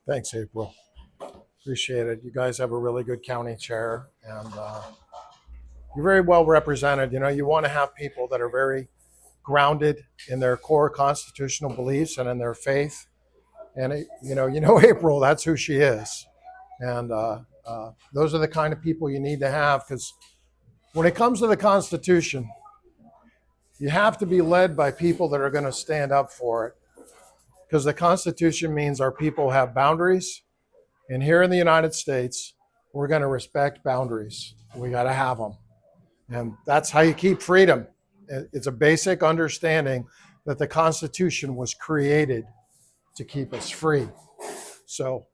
Thanks, April. Appreciate it. You guys have a really good county chair, and you're very well represented. You know, you want to have people that are very grounded in their core constitutional beliefs and in their faith. And April. That's who she is, and those are the kind of people you need to have because when it comes to the Constitution, you have to be led by people that are going to stand up for it because the Constitution means our people have boundaries. And here in the United States, we're going to respect boundaries. We got to have them. And that's how you keep freedom. It's a basic understanding that the Constitution was created to keep us free. So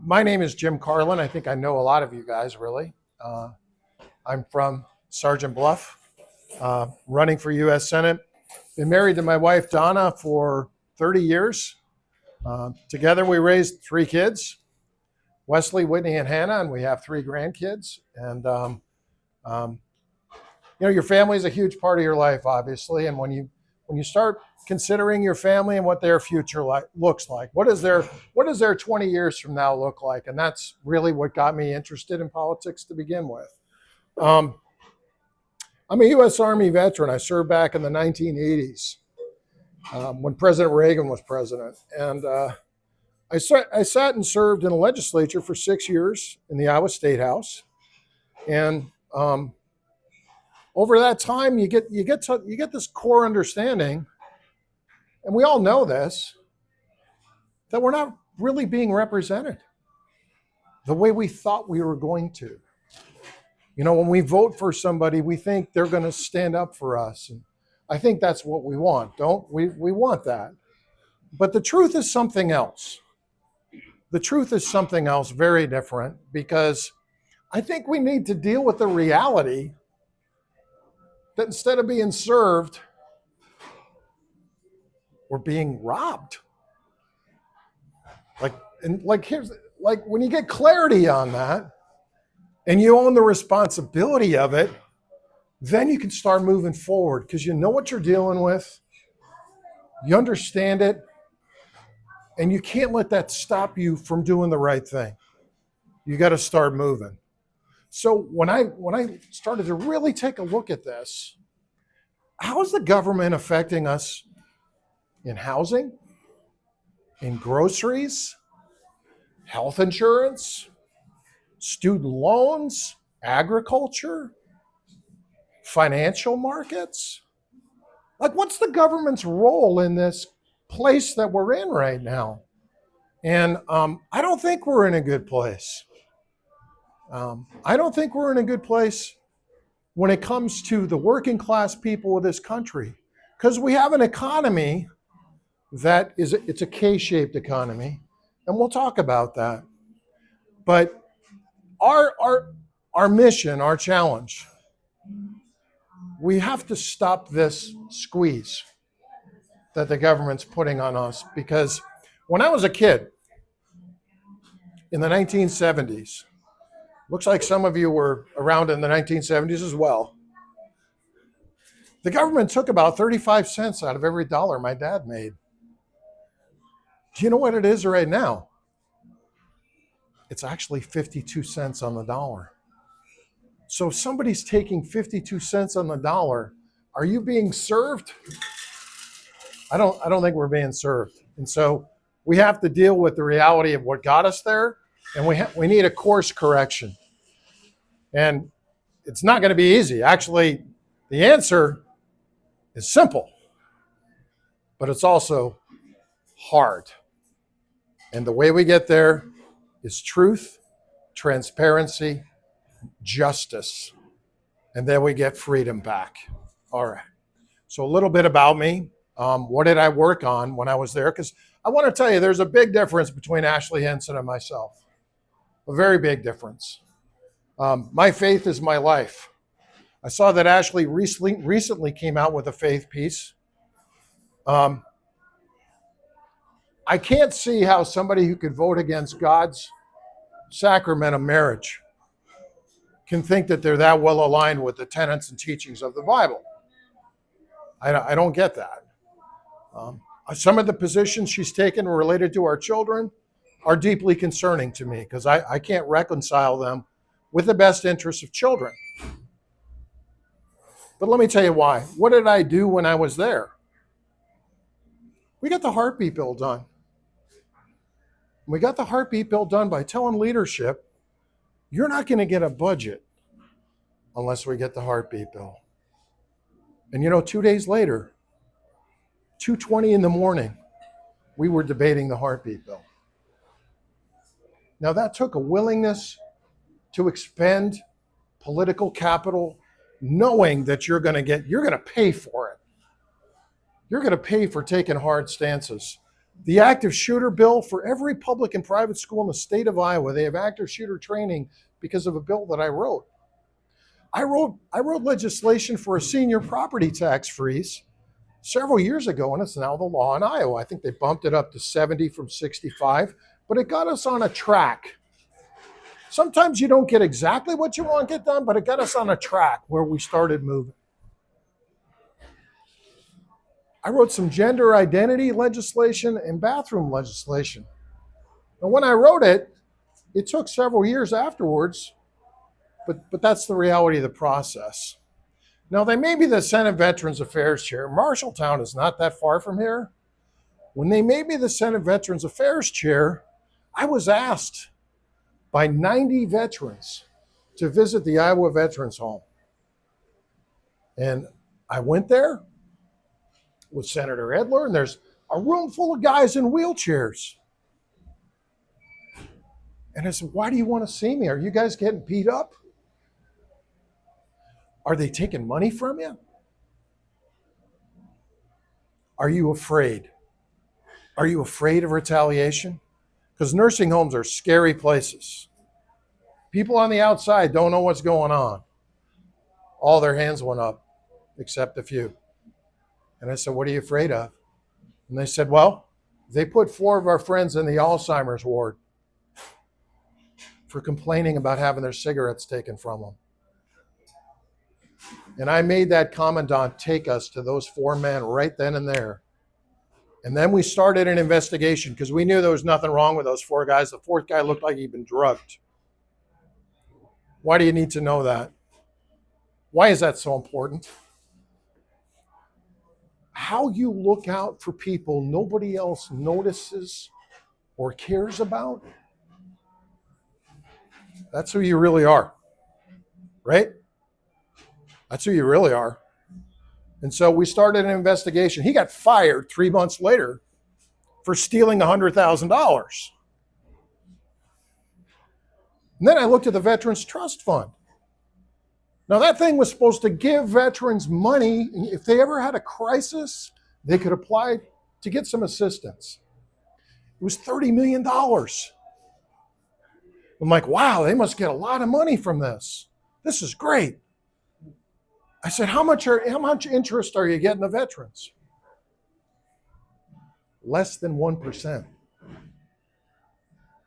my name is Jim Carlin. I think I know a lot of you guys, really. I'm from Sergeant Bluff, running for U.S. Senate. Been married to my wife, Donna, for 30 years. Together, we raised 3 kids, Wesley, Whitney, and Hannah, and we have 3 grandkids. And, your family is a huge part of your life, obviously. And when you start considering your family and what their future looks like, what does their 20 years from now look like? And that's really what got me interested in politics to begin with. I'm a U.S. Army veteran. I served back in the 1980s when President Reagan was president. And I sat and served in the legislature for 6 years in the Iowa State House. And over that time, you get this core understanding, and we all know this, that we're not really being represented the way we thought we were going to. You know, when we vote for somebody, we think they're going to stand up for us. And I think that's what we want, don't we? We want that. But the truth is something else. The truth is something else very different, because I think we need to deal with the reality that instead of being served, we're being robbed. Like when you get clarity on that and you own the responsibility of it, then you can start moving forward because you know what you're dealing with, you understand it, and you can't let that stop you from doing the right thing. You got to start moving. So when I started to really take a look at this, how is the government affecting us in housing, in groceries, health insurance, student loans, agriculture, financial markets? Like, what's the government's role in this place that we're in right now? And I don't think we're in a good place. I don't think we're in a good place when it comes to the working class people of this country, because we have an economy that it's a K-shaped economy, and we'll talk about that. But our mission, our challenge, we have to stop this squeeze that the government's putting on us, because when I was a kid in the 1970s, looks like some of you were around in the 1970s as well, the government took about 35 cents out of every dollar my dad made. Do you know what it is right now? It's actually 52 cents on the dollar. So if somebody's taking 52 cents on the dollar, are you being served? I don't think we're being served. And so we have to deal with the reality of what got us there, and we need a course correction. And it's not going to be easy. Actually, the answer is simple, but it's also hard. And the way we get there is truth, transparency, justice, and then we get freedom back. All right. So a little bit about me. What did I work on when I was there? Because I want to tell you, there's a big difference between Ashley Henson and myself. A very big difference. My faith is my life. I saw that Ashley recently came out with a faith piece. I can't see how somebody who could vote against God's sacrament of marriage can think that they're that well aligned with the tenets and teachings of the Bible. I don't get that. Some of the positions she's taken related to our children are deeply concerning to me because I can't reconcile them with the best interests of children. But let me tell you why. What did I do when I was there? We got the heartbeat bill done. We got the heartbeat bill done by telling leadership, you're not going to get a budget unless we get the heartbeat bill. And 2 days later, 2:20 in the morning, we were debating the heartbeat bill. Now that took a willingness to expend political capital, knowing that you're going to pay for it. You're going to pay for taking hard stances. The active shooter bill, for every public and private school in the state of Iowa, they have active shooter training because of a bill that I wrote. I wrote legislation for a senior property tax freeze several years ago, and it's now the law in Iowa. I think they bumped it up to 70 from 65, but it got us on a track. Sometimes you don't get exactly what you want to get done, but it got us on a track where we started moving. I wrote some gender identity legislation and bathroom legislation. And when I wrote it, it took several years afterwards, but that's the reality of the process. Now, they made me the Senate Veterans Affairs Chair. Marshalltown is not that far from here. When they made me the Senate Veterans Affairs Chair, I was asked by 90 veterans to visit the Iowa Veterans Home. And I went there with Senator Edler, and there's a room full of guys in wheelchairs. And I said, why do you want to see me? Are you guys getting beat up? Are they taking money from you? Are you afraid? Are you afraid of retaliation? Because nursing homes are scary places. People on the outside don't know what's going on. All their hands went up, except a few. And I said, what are you afraid of? And they said, well, they put 4 of our friends in the Alzheimer's ward for complaining about having their cigarettes taken from them. And I made that commandant take us to those 4 men right then and there. And then we started an investigation because we knew there was nothing wrong with those 4 guys. The 4th guy looked like he'd been drugged. Why do you need to know that? Why is that so important? How you look out for people nobody else notices or cares about, that's who you really are, right? That's who you really are. And so we started an investigation. He got fired 3 months later for stealing $100,000. And then I looked at the Veterans Trust Fund. Now that thing was supposed to give veterans money. If they ever had a crisis, they could apply to get some assistance. It was $30 million. I'm like, wow, they must get a lot of money from this. This is great. I said, how much interest are you getting the veterans? Less than 1%.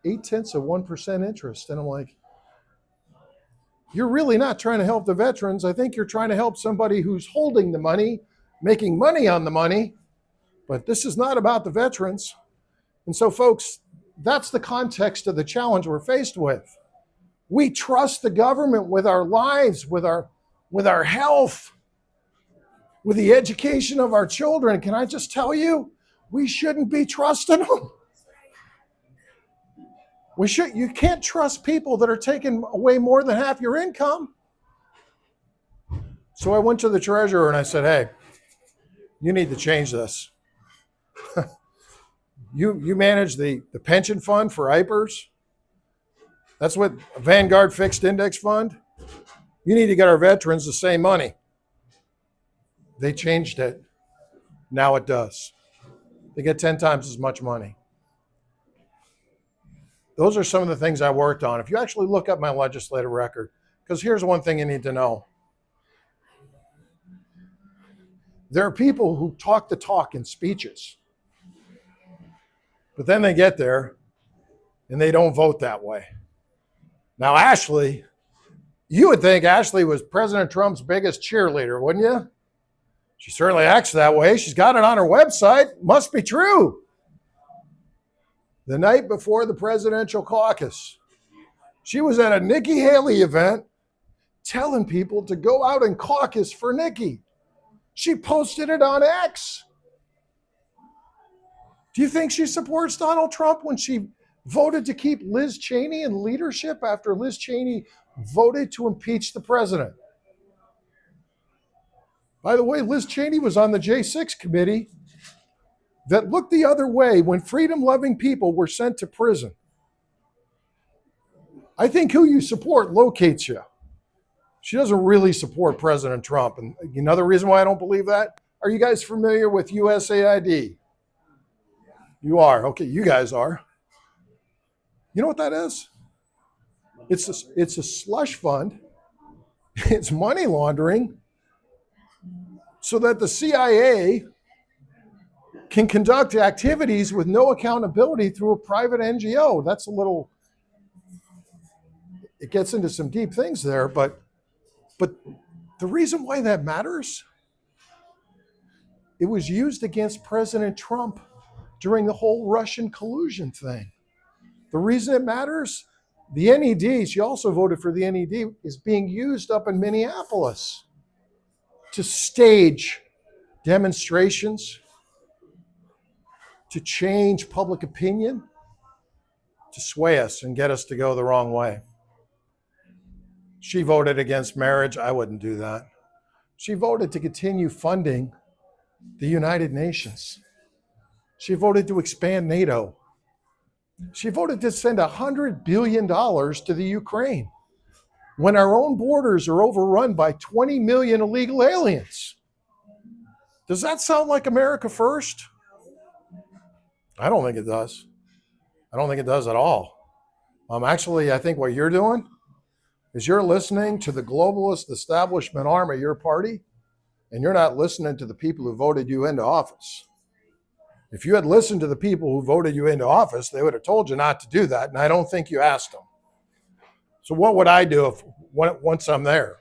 0.8% interest. And I'm like, you're really not trying to help the veterans. I think you're trying to help somebody who's holding the money, making money on the money, but this is not about the veterans. And so, folks, that's the context of the challenge we're faced with. We trust the government with our lives, with our health, with the education of our children. Can I just tell you, we shouldn't be trusting them. You can't trust people that are taking away more than half your income. So I went to the treasurer and I said, hey, you need to change this. You manage the pension fund for IPERS. That's what Vanguard Fixed Index Fund. You need to get our veterans the same money. They changed it. Now it does. They get 10 times as much money. Those are some of the things I worked on. If you actually look up my legislative record, because here's one thing you need to know. There are people who talk the talk in speeches, but then they get there and they don't vote that way. Now, Ashley, you would think Ashley was President Trump's biggest cheerleader, wouldn't you? She certainly acts that way. She's got it on her website. Must be true. The night before the presidential caucus, she was at a Nikki Haley event telling people to go out and caucus for Nikki. She posted it on X. Do you think she supports Donald Trump when she voted to keep Liz Cheney in leadership after Liz Cheney voted to impeach the president? By the way, Liz Cheney was on the J6 committee that looked the other way when freedom-loving people were sent to prison. I think who you support locates you. She doesn't really support President Trump. And another reason why I don't believe that, are you guys familiar with USAID? You are. Okay, you guys are. You know what that is? It's a slush fund. It's money laundering so that the CIA can conduct activities with no accountability through a private NGO. That's a little, it gets into some deep things there, but the reason why that matters, it was used against President Trump during the whole Russian collusion thing. The reason it matters, the NED, she also voted for the NED, is being used up in Minneapolis to stage demonstrations, to change public opinion, to sway us and get us to go the wrong way. She voted against marriage. I wouldn't do that. She voted to continue funding the United Nations. She voted to expand NATO. She voted to send $100 billion to the Ukraine when our own borders are overrun by 20 million illegal aliens. Does that sound like America first? I don't think it does. I don't think it does at all. Actually, I think what you're doing is you're listening to the globalist establishment arm of your party, and you're not listening to the people who voted you into office. If you had listened to the people who voted you into office, they would have told you not to do that, and I don't think you asked them. So what would I do once I'm there?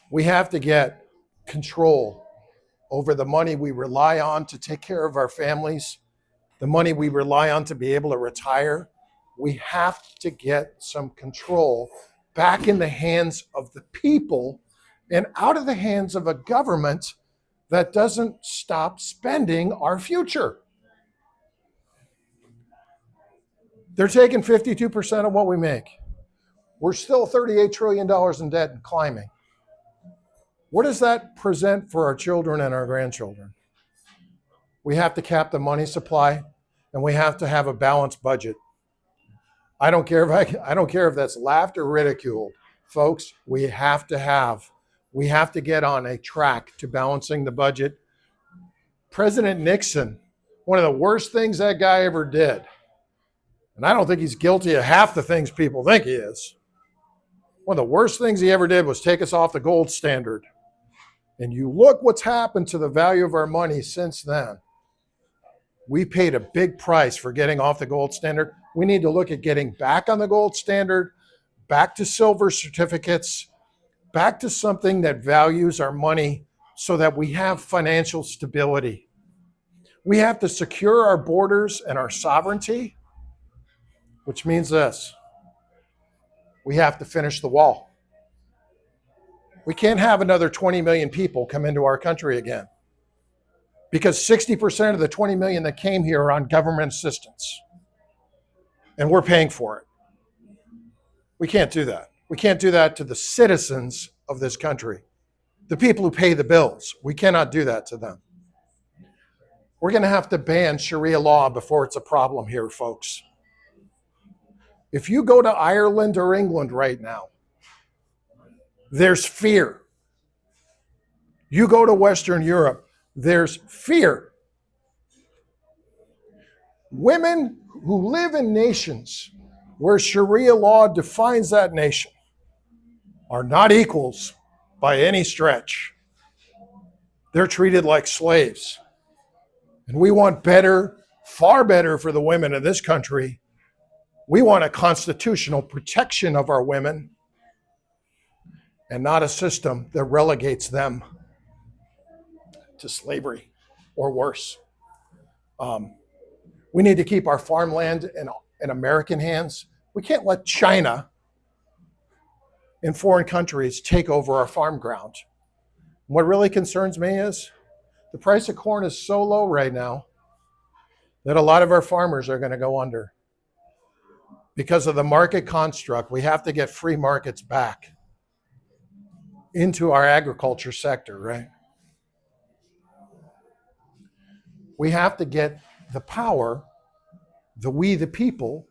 We have to get control over the money we rely on to take care of our families, the money we rely on to be able to retire. We have to get some control back in the hands of the people and out of the hands of a government that doesn't stop spending our future. They're taking 52% of what we make. We're still $38 trillion in debt and climbing. What does that present for our children and our grandchildren? We have to cap the money supply, and we have to have a balanced budget. I don't care if that's laughed or ridiculed. Folks, we have to get on a track to balancing the budget. President Nixon, one of the worst things that guy ever did, and I don't think he's guilty of half the things people think he is. One of the worst things he ever did was take us off the gold standard. And you look what's happened to the value of our money since then. We paid a big price for getting off the gold standard. We need to look at getting back on the gold standard, back to silver certificates, back to something that values our money so that we have financial stability. We have to secure our borders and our sovereignty, which means this: we have to finish the wall. We can't have another 20 million people come into our country again, because 60% of the 20 million that came here are on government assistance, and we're paying for it. We can't do that. We can't do that to the citizens of this country, the people who pay the bills. We cannot do that to them. We're going to have to ban Sharia law before it's a problem here, folks. If you go to Ireland or England right now, there's fear. You go to Western Europe, there's fear. Women who live in nations where Sharia law defines that nation are not equals by any stretch. They're treated like slaves. And we want better, far better for the women in this country. We want a constitutional protection of our women and not a system that relegates them to slavery or worse. We need to keep our farmland in American hands. We can't let China and foreign countries take over our farm ground. What really concerns me is the price of corn is so low right now that a lot of our farmers are going to go under because of the market construct. We have to get free markets back into our agriculture sector, right? We have to get the power, we the people,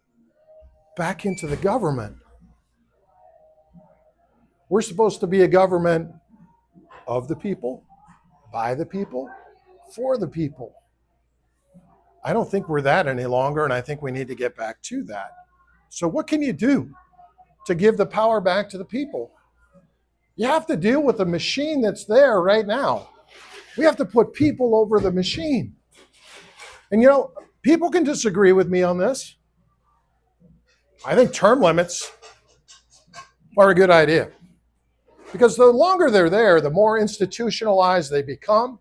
back into the government. We're supposed to be a government of the people, by the people, for the people. I don't think we're that any longer, and I think we need to get back to that. So what can you do to give the power back to the people? You have to deal with the machine that's there right now. We have to put people over the machine. And people can disagree with me on this. I think term limits are a good idea. Because the longer they're there, the more institutionalized they become,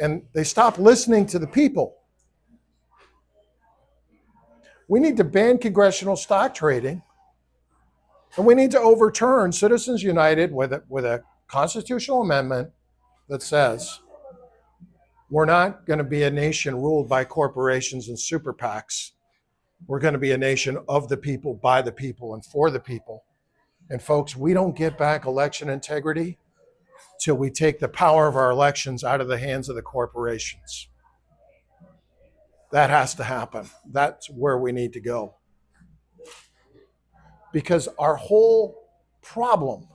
and they stop listening to the people. We need to ban congressional stock trading, and we need to overturn Citizens United with a constitutional amendment that says we're not going to be a nation ruled by corporations and super PACs. We're going to be a nation of the people, by the people, and for the people. And folks, we don't get back election integrity till we take the power of our elections out of the hands of the corporations. That has to happen. That's where we need to go. Because our whole problem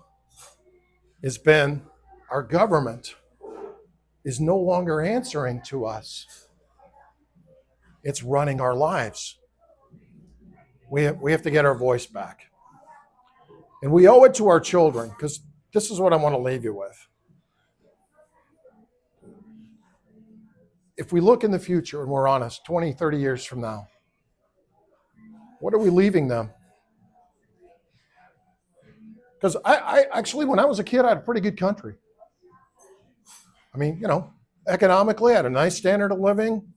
has been our government is no longer answering to us. It's running our lives. We have to get our voice back. And we owe it to our children, because this is what I want to leave you with. If we look in the future and we're honest, 20, 30 years from now, what are we leaving them? Because I actually, when I was a kid, I had a pretty good country. I mean, economically, I had a nice standard of living,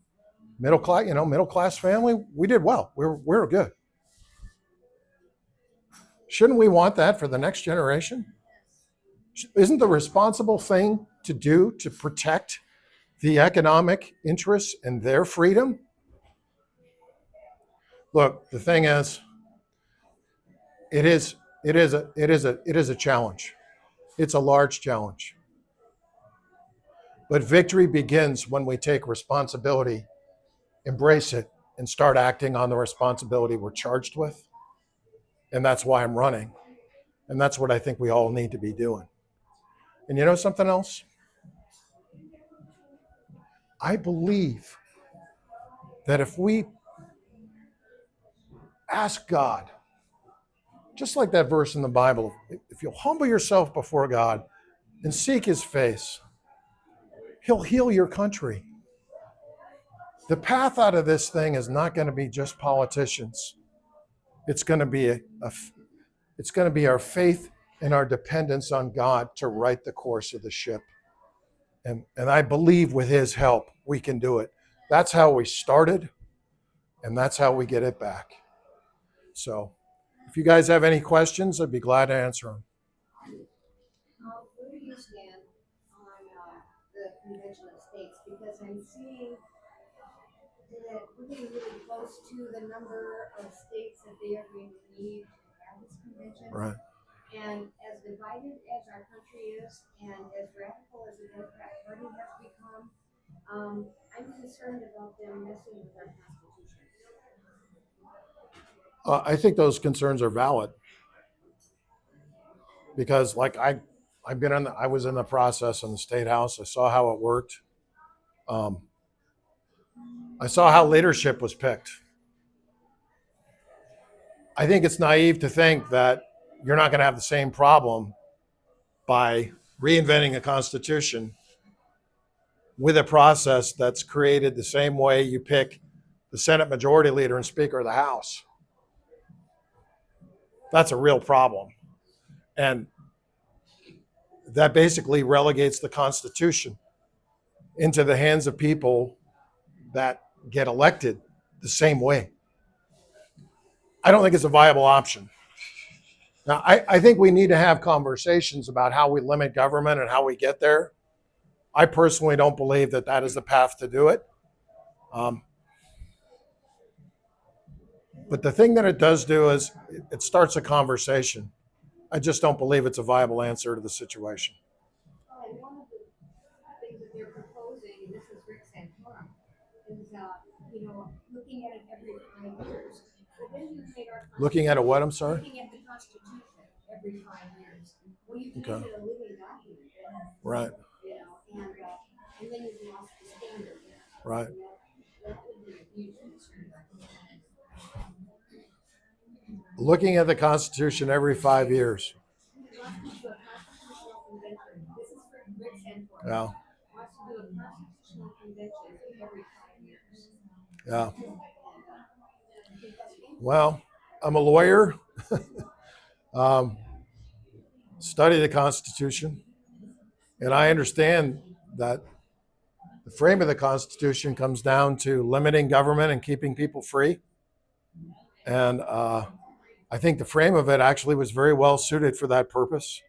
middle class family. We did well. We were good. Shouldn't we want that for the next generation? Isn't the responsible thing to do to protect the economic interests and their freedom? Look, the thing is, it is a challenge. It's a large challenge. But victory begins when we take responsibility, embrace it, and start acting on the responsibility we're charged with. And that's why I'm running. And that's what I think we all need to be doing. And you know something else? I believe that if we ask God, just like that verse in the Bible, if you'll humble yourself before God and seek his face, he'll heal your country. The path out of this thing is not going to be just politicians. It's going to be it's going to be our faith and our dependence on God to right the course of the ship. And I believe with his help, we can do it. That's how we started, and that's how we get it back. So if you guys have any questions, I'd be glad to answer them. Where do you stand on the Convention of States? Because I'm seeing that we're getting really close to the number of states that they are going to need to have this convention. Right. And as divided as our country is, and as radical as the Democrat Party has become, I'm concerned about them messing with our Constitution. I think those concerns are valid because, like, I was in the process in the State House. I saw how it worked. I saw how leadership was picked. I think it's naive to think that you're not going to have the same problem by reinventing a constitution with a process that's created the same way you pick the Senate Majority Leader and Speaker of the House. That's a real problem. And that basically relegates the Constitution into the hands of people that get elected the same way. I don't think it's a viable option. Now, I think we need to have conversations about how we limit government and how we get there. I personally don't believe that that is the path to do it. But the thing that it does do is it starts a conversation. I just don't believe it's a viable answer to the situation. And one of the things that they're proposing, and this is Rick Santorum, is, looking at it every 5 years. But then you take our Looking at a what, I'm sorry? looking at the Constitution every 5 years. Well, you Okay. can't get a living document then, Right, and then you've lost the standard. right. That would be a huge concern. Looking at the Constitution every 5 years. Wants to do a constitutional convention. This is for Rick Santorum. Yeah, Wants to do a constitutional convention every 5 years. yeah. I think that's dangerous. Well, I'm a lawyer. Study the Constitution, and I understand that the frame of the Constitution comes down to limiting government and keeping people free. And I think the frame of it actually was very well suited for that purpose.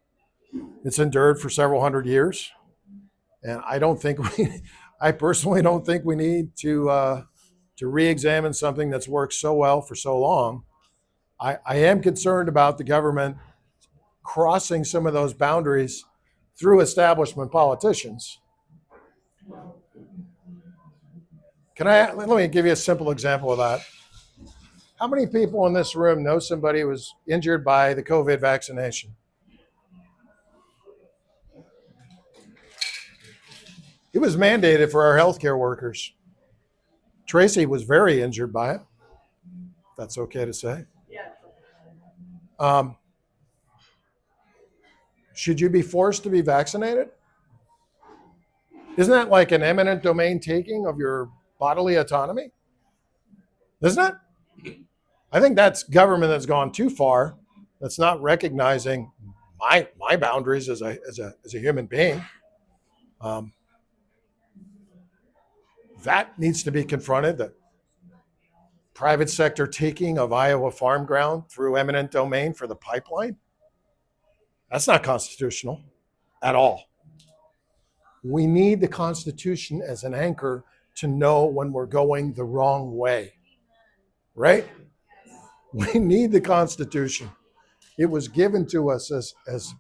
It's endured for several hundred years, and I personally don't think we need to re-examine something that's worked so well for so long. I am concerned about the government crossing some of those boundaries through establishment politicians. Let me give you a simple example of that. How many people in this room know somebody who was injured by the COVID vaccination? It was mandated for our healthcare workers. Tracy was very injured by it. If that's okay to say. Should you be forced to be vaccinated? Isn't that like an eminent domain taking of your bodily autonomy? Isn't it? I think that's government that's gone too far. That's not recognizing my boundaries as a human being. That needs to be confronted. The private sector taking of Iowa farm ground through eminent domain for the pipeline. That's not constitutional at all. We need the Constitution as an anchor to know when we're going the wrong way, right? We need the Constitution. It was given to us as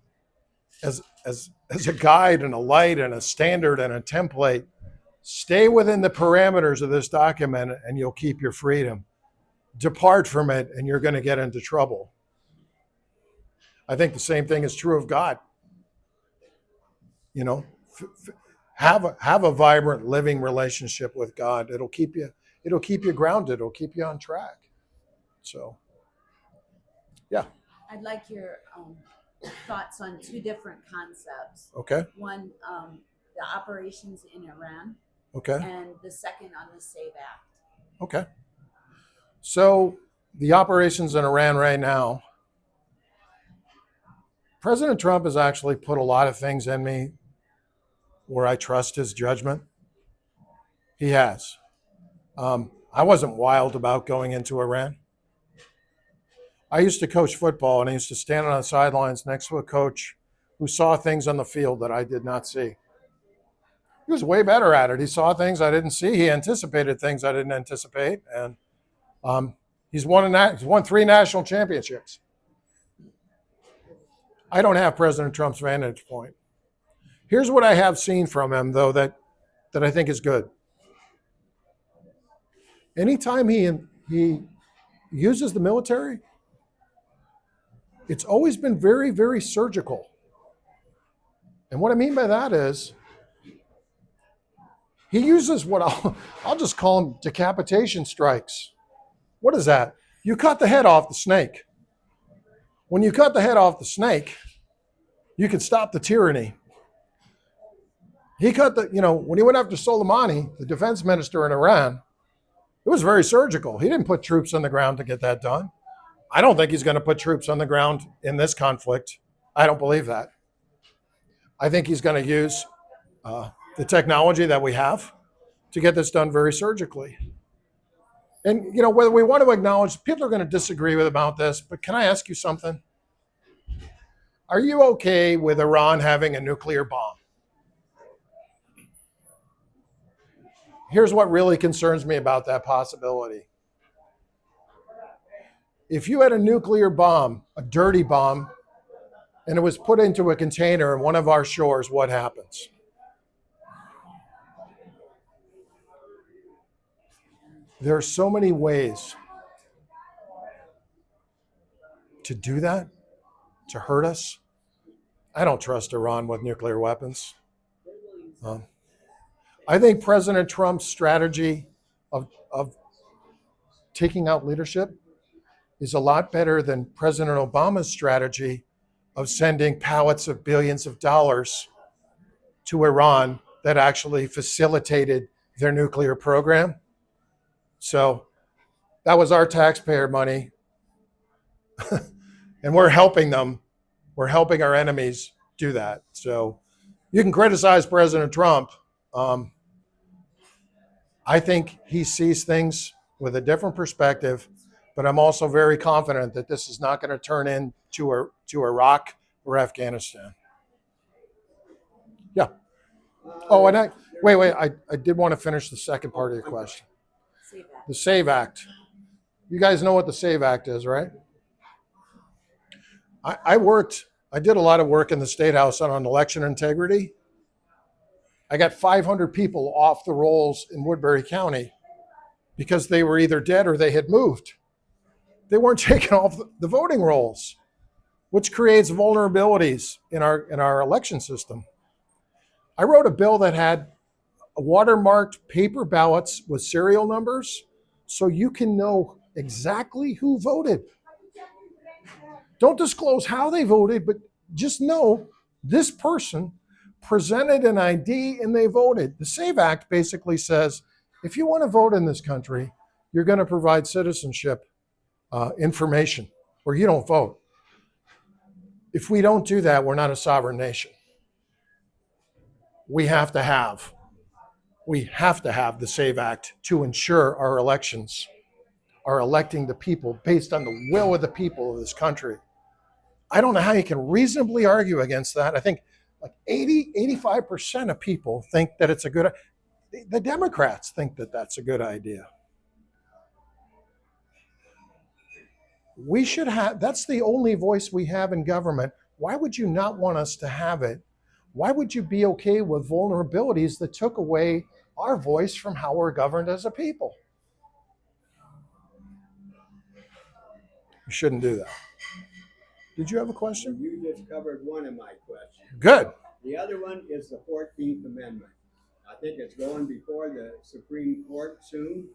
a guide and a light and a standard and a template. Stay within the parameters of this document and you'll keep your freedom. Depart from it and you're going to get into trouble. I think the same thing is true of God. Have a vibrant, living relationship with God. It'll keep you grounded. It'll keep you on track. So, yeah. I'd like your thoughts on two different concepts. Okay. One, the operations in Iran, Okay. and the second on the SAVE Act. Okay. So the operations in Iran right now, President Trump has actually put a lot of things in me where I trust his judgment. He has. I wasn't wild about going into Iran. I used to coach football, and I used to stand on the sidelines next to a coach who saw things on the field that I did not see. He was way better at it. He saw things I didn't see. He anticipated things I didn't anticipate, and he's won 3 national championships. I don't have President Trump's vantage point. Here's what I have seen from him, though, that I think is good. Anytime he uses the military, it's always been very, very surgical. And what I mean by that is he uses what I'll just call them decapitation strikes. What is that? You cut the head off the snake. When you cut the head off the snake, you can stop the tyranny. He cut when he went after Soleimani, the defense minister in Iran, it was very surgical. He didn't put troops on the ground to get that done. I don't think he's going to put troops on the ground in this conflict. I don't believe that. I think he's going to use the technology that we have to get this done very surgically. And whether we want to acknowledge, people are going to disagree with about this, but can I ask you something? Are you okay with Iran having a nuclear bomb? Here's what really concerns me about that possibility. If you had a nuclear bomb, a dirty bomb, and it was put into a container in one of our shores, what happens? There are so many ways to do that, to hurt us. I don't trust Iran with nuclear weapons. I think President Trump's strategy of taking out leadership is a lot better than President Obama's strategy of sending pallets of billions of dollars to Iran that actually facilitated their nuclear program. So that was our taxpayer money. And we're helping them. We're helping our enemies do that. So you can criticize President Trump. I think he sees things with a different perspective, but I'm also very confident that this is not going to turn into Iraq or Afghanistan. Yeah. Oh, and wait. I did want to finish the second part of your question. The SAVE Act. You guys know what the SAVE Act is, right? I did a lot of work in the State House on election integrity. I got 500 people off the rolls in Woodbury County because they were either dead or they had moved. They weren't taken off the voting rolls, which creates vulnerabilities in our election system. I wrote a bill that had watermarked paper ballots with serial numbers so you can know exactly who voted. Don't disclose how they voted, but just know this person presented an ID and they voted. The SAVE Act basically says, if you want to vote in this country, you're going to provide citizenship information or you don't vote. If we don't do that, we're not a sovereign nation. We have to have the SAVE Act to ensure our elections are electing the people based on the will of the people of this country. I don't know how you can reasonably argue against that. I think like 85% of people think that it's a good, the Democrats think that that's a good idea. We should have, that's the only voice we have in government. Why would you not want us to have it? Why would you be okay with vulnerabilities that took away our voice from how we're governed as a people? You shouldn't do that. Did you have a question? You just covered one of my questions. Good. The other one is the 14th Amendment. I think it's going before the Supreme Court soon,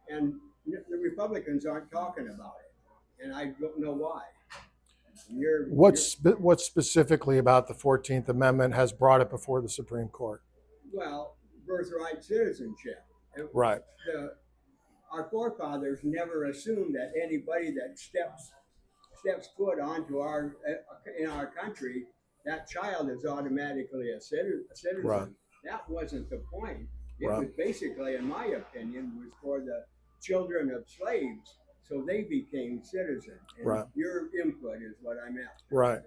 and the Republicans aren't talking about it, and I don't know why. What specifically about the 14th Amendment has brought it before the Supreme Court? Well, birthright citizenship. Right. Our forefathers never assumed that anybody that steps foot onto in our country, that child is automatically a citizen. Right. That wasn't the point. It Right. was basically, in my opinion, was for the children of slaves, so they became citizens. And Right. your input is what I'm after. Right.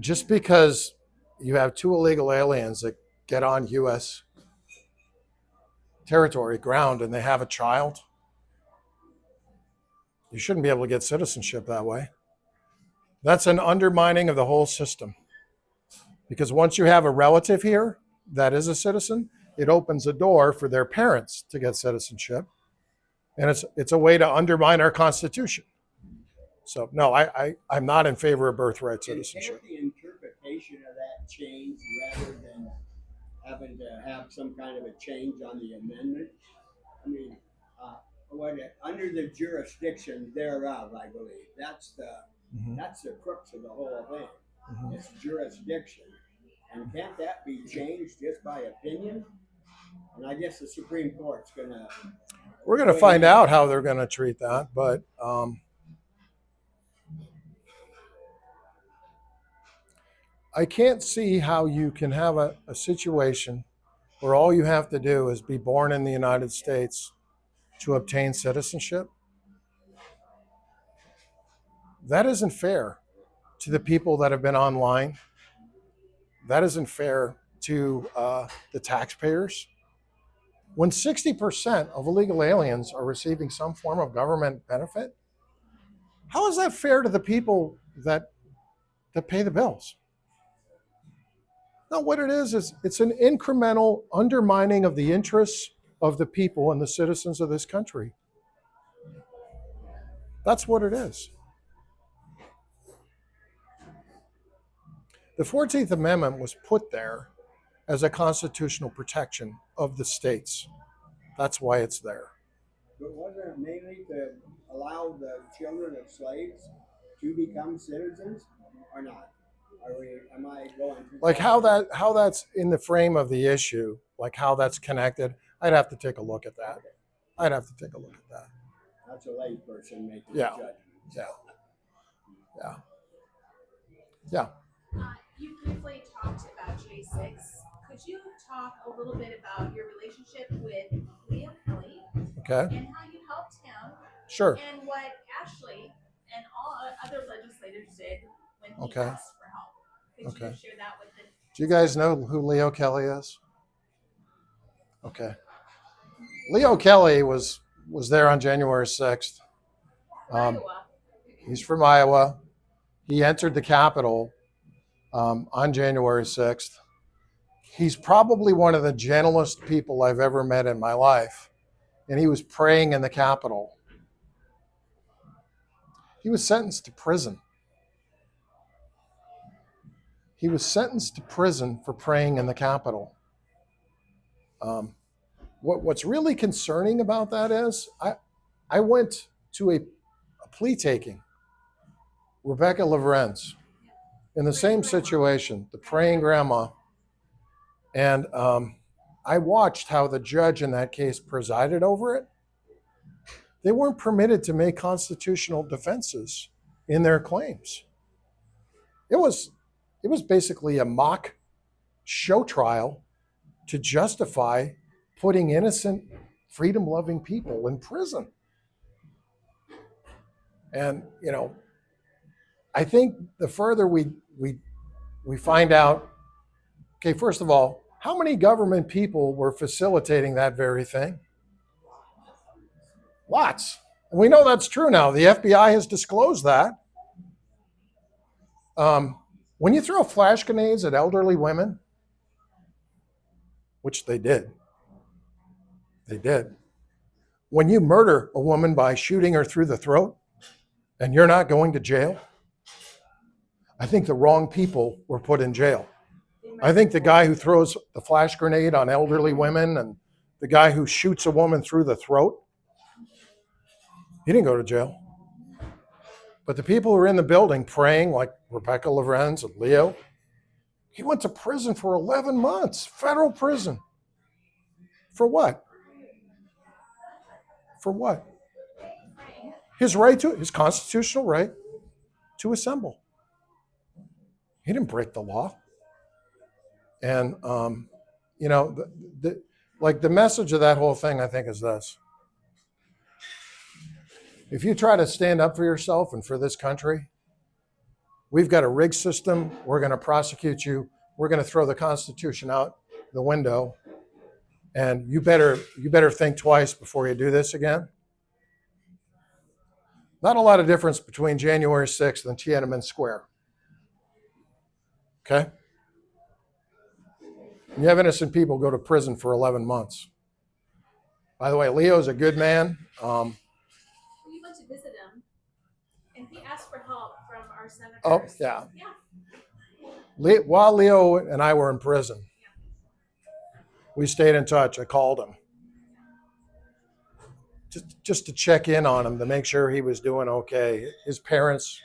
Just because you have two illegal aliens that get on U.S. territory, ground, and they have a child, you shouldn't be able to get citizenship that way. That's an undermining of the whole system. Because once you have a relative here that is a citizen, it opens a door for their parents to get citizenship. And it's a way to undermine our Constitution. So, no, I'm not in favor of birthright citizenship. Can't the interpretation of that change rather than having to have some kind of a change on the amendment? I mean, under the jurisdiction thereof, I believe that's the crux of the whole thing. Mm-hmm. It's jurisdiction, and can't that be changed just by opinion? And I guess the Supreme Court's gonna. We're gonna find out how they're gonna treat that, but I can't see how you can have a situation where all you have to do is be born in the United States to obtain citizenship. That isn't fair to the people that have been online. That isn't fair to the taxpayers. When 60% of illegal aliens are receiving some form of government benefit, how is that fair to the people that pay the bills? No, what it is it's an incremental undermining of the interests of the people and the citizens of this country. That's what it is. The 14th Amendment was put there as a constitutional protection of the states. That's why it's there. But wasn't it mainly to allow the children of slaves to become citizens or not? Am I going too Like far? how that's in the frame of the issue, like how that's connected, I'd have to take a look at that. I'd have to take a look at that. That's a lay person making Yeah. the judgment. Yeah. Yeah. Yeah. You briefly talked about J6. Could you talk a little bit about your relationship with Leo Kelly Okay. and how you helped him Sure. and what Ashley and all other legislators did when he Okay. asked for help? Could Okay. you share that with the Do you guys know who Leo Kelly is? Okay. Leo Kelly was there on January 6th. Iowa? He's from Iowa. He entered the Capitol on January 6th. He's probably one of the gentlest people I've ever met in my life. And he was praying in the Capitol. He was sentenced to prison. He was sentenced to prison for praying in the Capitol. What's really concerning about that is I went to a plea taking, Rebecca Lorenz, in the same situation, the praying grandma. And I watched how the judge in that case presided over it. They weren't permitted to make constitutional defenses in their claims. It was basically a mock show trial to justify putting innocent, freedom-loving people in prison. And I think the further we find out, okay, first of all, how many government people were facilitating that very thing? Lots. And we know that's true now. The FBI has disclosed that. When you throw flash grenades at elderly women, which they did, when you murder a woman by shooting her through the throat and you're not going to jail, I think the wrong people were put in jail. I think the guy who throws the flash grenade on elderly women and the guy who shoots a woman through the throat, he didn't go to jail. But the people who were in the building praying, like Rebecca Lorenz and Leo, he went to prison for 11 months, federal prison. For what? For what? His constitutional right to assemble. He didn't break the law. And, the message of that whole thing, I think, is this. If you try to stand up for yourself and for this country, we've got a rigged system. We're going to prosecute you. We're going to throw the Constitution out the window. And you better think twice before you do this again. Not a lot of difference between January 6th and Tiananmen Square. Okay? You have innocent people go to prison for 11 months. By the way, Leo's a good man. We went to visit him, and he asked for help from our senators. Oh, yeah. Yeah. While Leo and I were in prison, we stayed in touch. I called him just to check in on him, to make sure he was doing okay. His parents,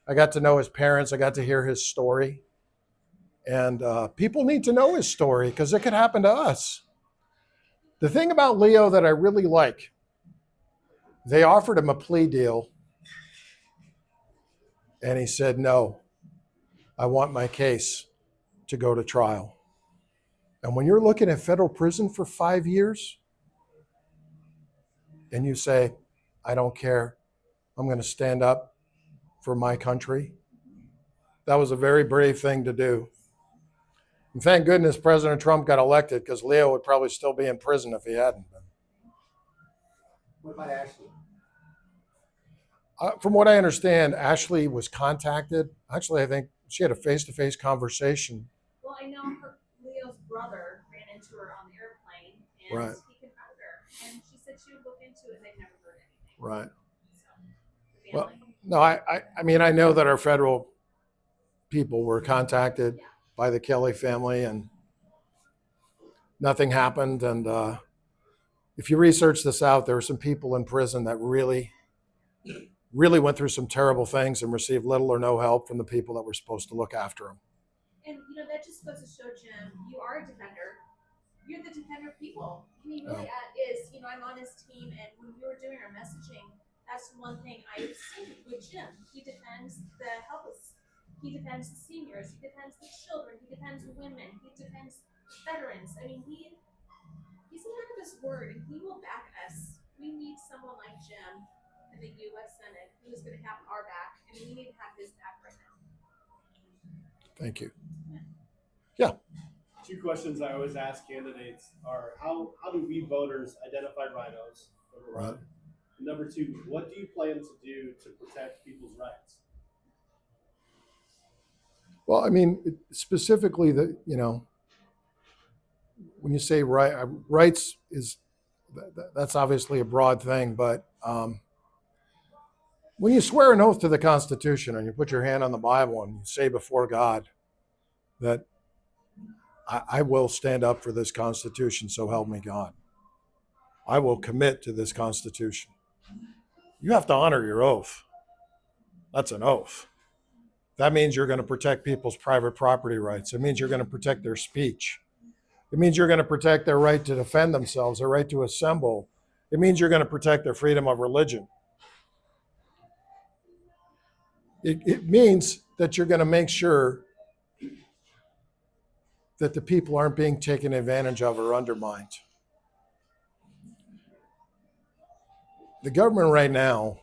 I got to know his parents. I got to hear his story. And people need to know his story because it could happen to us. The thing about Leo that I really like, they offered him a plea deal. And he said, no, I want my case to go to trial. And when you're looking at federal prison for 5 years and you say, I don't care, I'm going to stand up for my country, that was a very brave thing to do. And thank goodness President Trump got elected, because Leo would probably still be in prison if he hadn't been. What about Ashley? From what I understand, Ashley was contacted. Actually, I think she had a face-to-face conversation. Well, I know Leo's brother ran into her on the airplane, and Right. he confronted her, and she said she would look into it, and they've never heard anything. Right. So, the Well, family. no, I mean, I know that our federal people were contacted by the Kelly family, and nothing happened. And if you research this out, there were some people in prison that really went through some terrible things and received little or no help from the people that were supposed to look after them. And that just goes to show, Jim, you are a defender. You're the defender of people. He really is. I'm on his team, and when we were doing our messaging, that's one thing I see with Jim. He defends the helpless. He defends the seniors. He defends the children. He defends women. He defends veterans. I mean, he's a man of his word, and he will back us. We need someone like Jim in the U.S. Senate who's going to have our back, and we need to have his back right now. Thank you. Two questions I always ask candidates are how do we voters identify rhinos? Number one. Right. And number two, what do you plan to do to protect people's rights? Well, I mean, specifically, when you say rights that's obviously a broad thing, but when you swear an oath to the Constitution and you put your hand on the Bible and you say before God that I will stand up for this Constitution, so help me God. I will commit to this Constitution. You have to honor your oath. That's an oath. That means you're going to protect people's private property rights. It means you're going to protect their speech. It means you're going to protect their right to defend themselves, their right to assemble. It means you're going to protect their freedom of religion. It means that you're going to make sure that the people aren't being taken advantage of or undermined. The government right now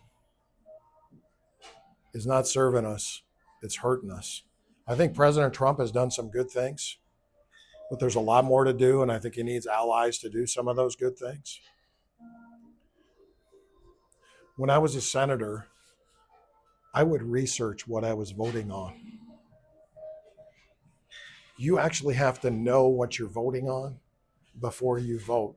is not serving us. It's hurting us. I think President Trump has done some good things, but there's a lot more to do, and I think he needs allies to do some of those good things. When I was a senator, I would research what I was voting on. You actually have to know what you're voting on before you vote,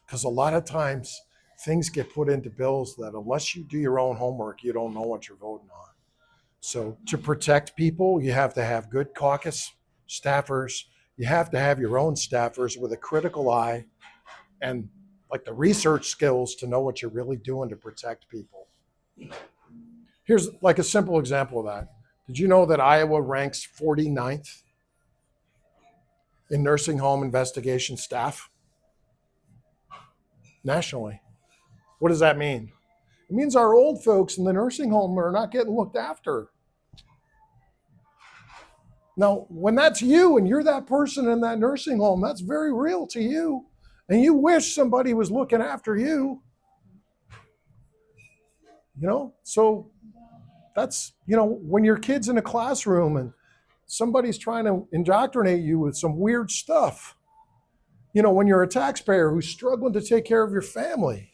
because a lot of times things get put into bills that unless you do your own homework, you don't know what you're voting on. So to protect people, you have to have good caucus staffers. You have to have your own staffers with a critical eye and like the research skills to know what you're really doing to protect people. Here's like a simple example of that. Did you know that Iowa ranks 49th in nursing home investigation staff nationally? What does that mean? It means our old folks in the nursing home are not getting looked after. Now, when that's you and you're that person in that nursing home, that's very real to you. And you wish somebody was looking after you. So that's, when your kid's in a classroom and somebody's trying to indoctrinate you with some weird stuff. When you're a taxpayer who's struggling to take care of your family.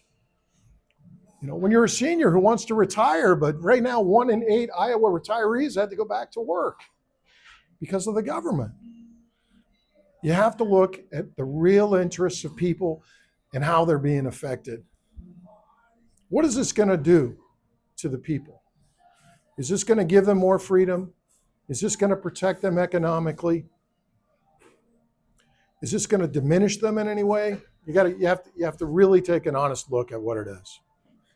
When you're a senior who wants to retire, but right now 1 in 8 Iowa retirees had to go back to work because of the government. You have to look at the real interests of people and how they're being affected. What is this going to do to the people? Is this going to give them more freedom? Is this going to protect them economically? Is this going to diminish them in any way? You have to really take an honest look at what it is.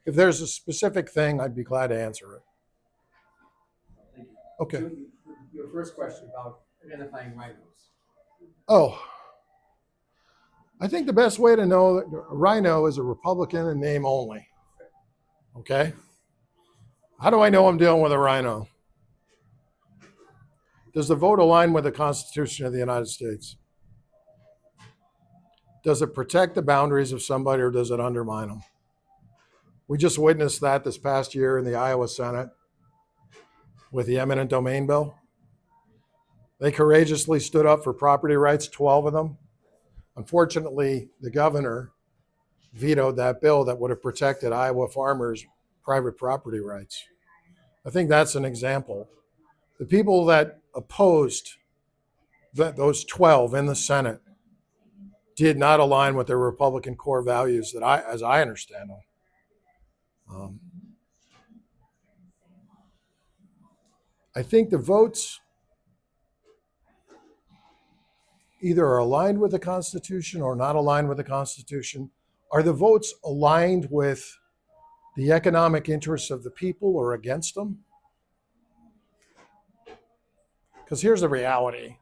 If there's a specific thing, I'd be glad to answer it. Thank you. Okay. So your first question about identifying rhinos. Oh, I think the best way to know that a rhino is a Republican in name only. Okay? How do I know I'm dealing with a rhino? Does the vote align with the Constitution of the United States? Does it protect the boundaries of somebody or does it undermine them? We just witnessed that this past year in the Iowa Senate with the eminent domain bill. They courageously stood up for property rights, 12 of them. Unfortunately, the governor vetoed that bill that would have protected Iowa farmers' private property rights. I think that's an example. The people that opposed those 12 in the Senate did not align with their Republican core values as I understand them. I think the votes either are aligned with the Constitution or not aligned with the Constitution. Are the votes aligned with the economic interests of the people or against them? Because here's the reality.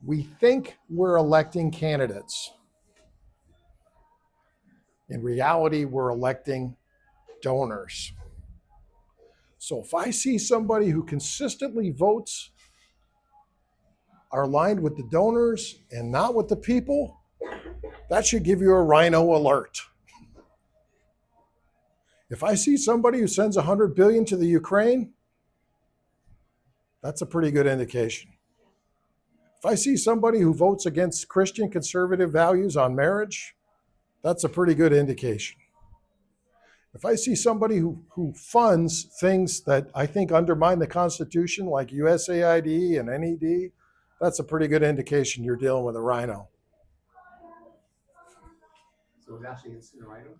We think we're electing candidates. In reality, we're electing donors. So if I see somebody who consistently votes are aligned with the donors and not with the people, that should give you a rhino alert. If I see somebody who sends $100 billion to the Ukraine, that's a pretty good indication. If I see somebody who votes against Christian conservative values on marriage, that's a pretty good indication. If I see somebody who funds things that I think undermine the Constitution, like USAID and NED, that's a pretty good indication you're dealing with a rhino. So is Ashley Hinson a rhino?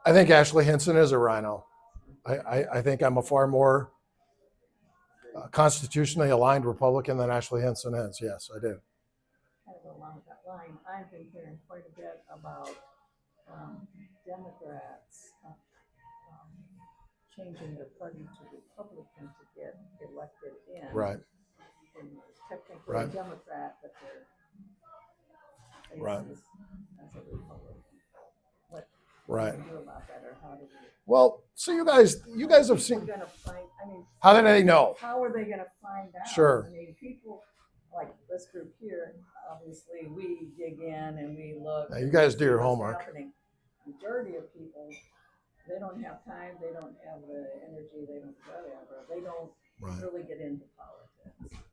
I think Ashley Hinson is a rhino. I think I'm a far more constitutionally aligned Republican than Ashley Hinson is. Yes, I do. Kind of along that line, I've been hearing quite a bit about Democrats changing their party to Republican to get elected in. Right. And technically Right. a Democrat, but they're Right. as a Republican. What Right. do we do about that, or how do we? Well, so you guys have We're seen. gonna find. I mean, How did they know? how are they gonna find out? Sure. I mean, people like this group here, obviously, we dig in and we look. Now, you guys do your what's homework. happening. Majority of people, they don't have time, they don't have the energy, they don't whatever. They don't Right. really get into politics.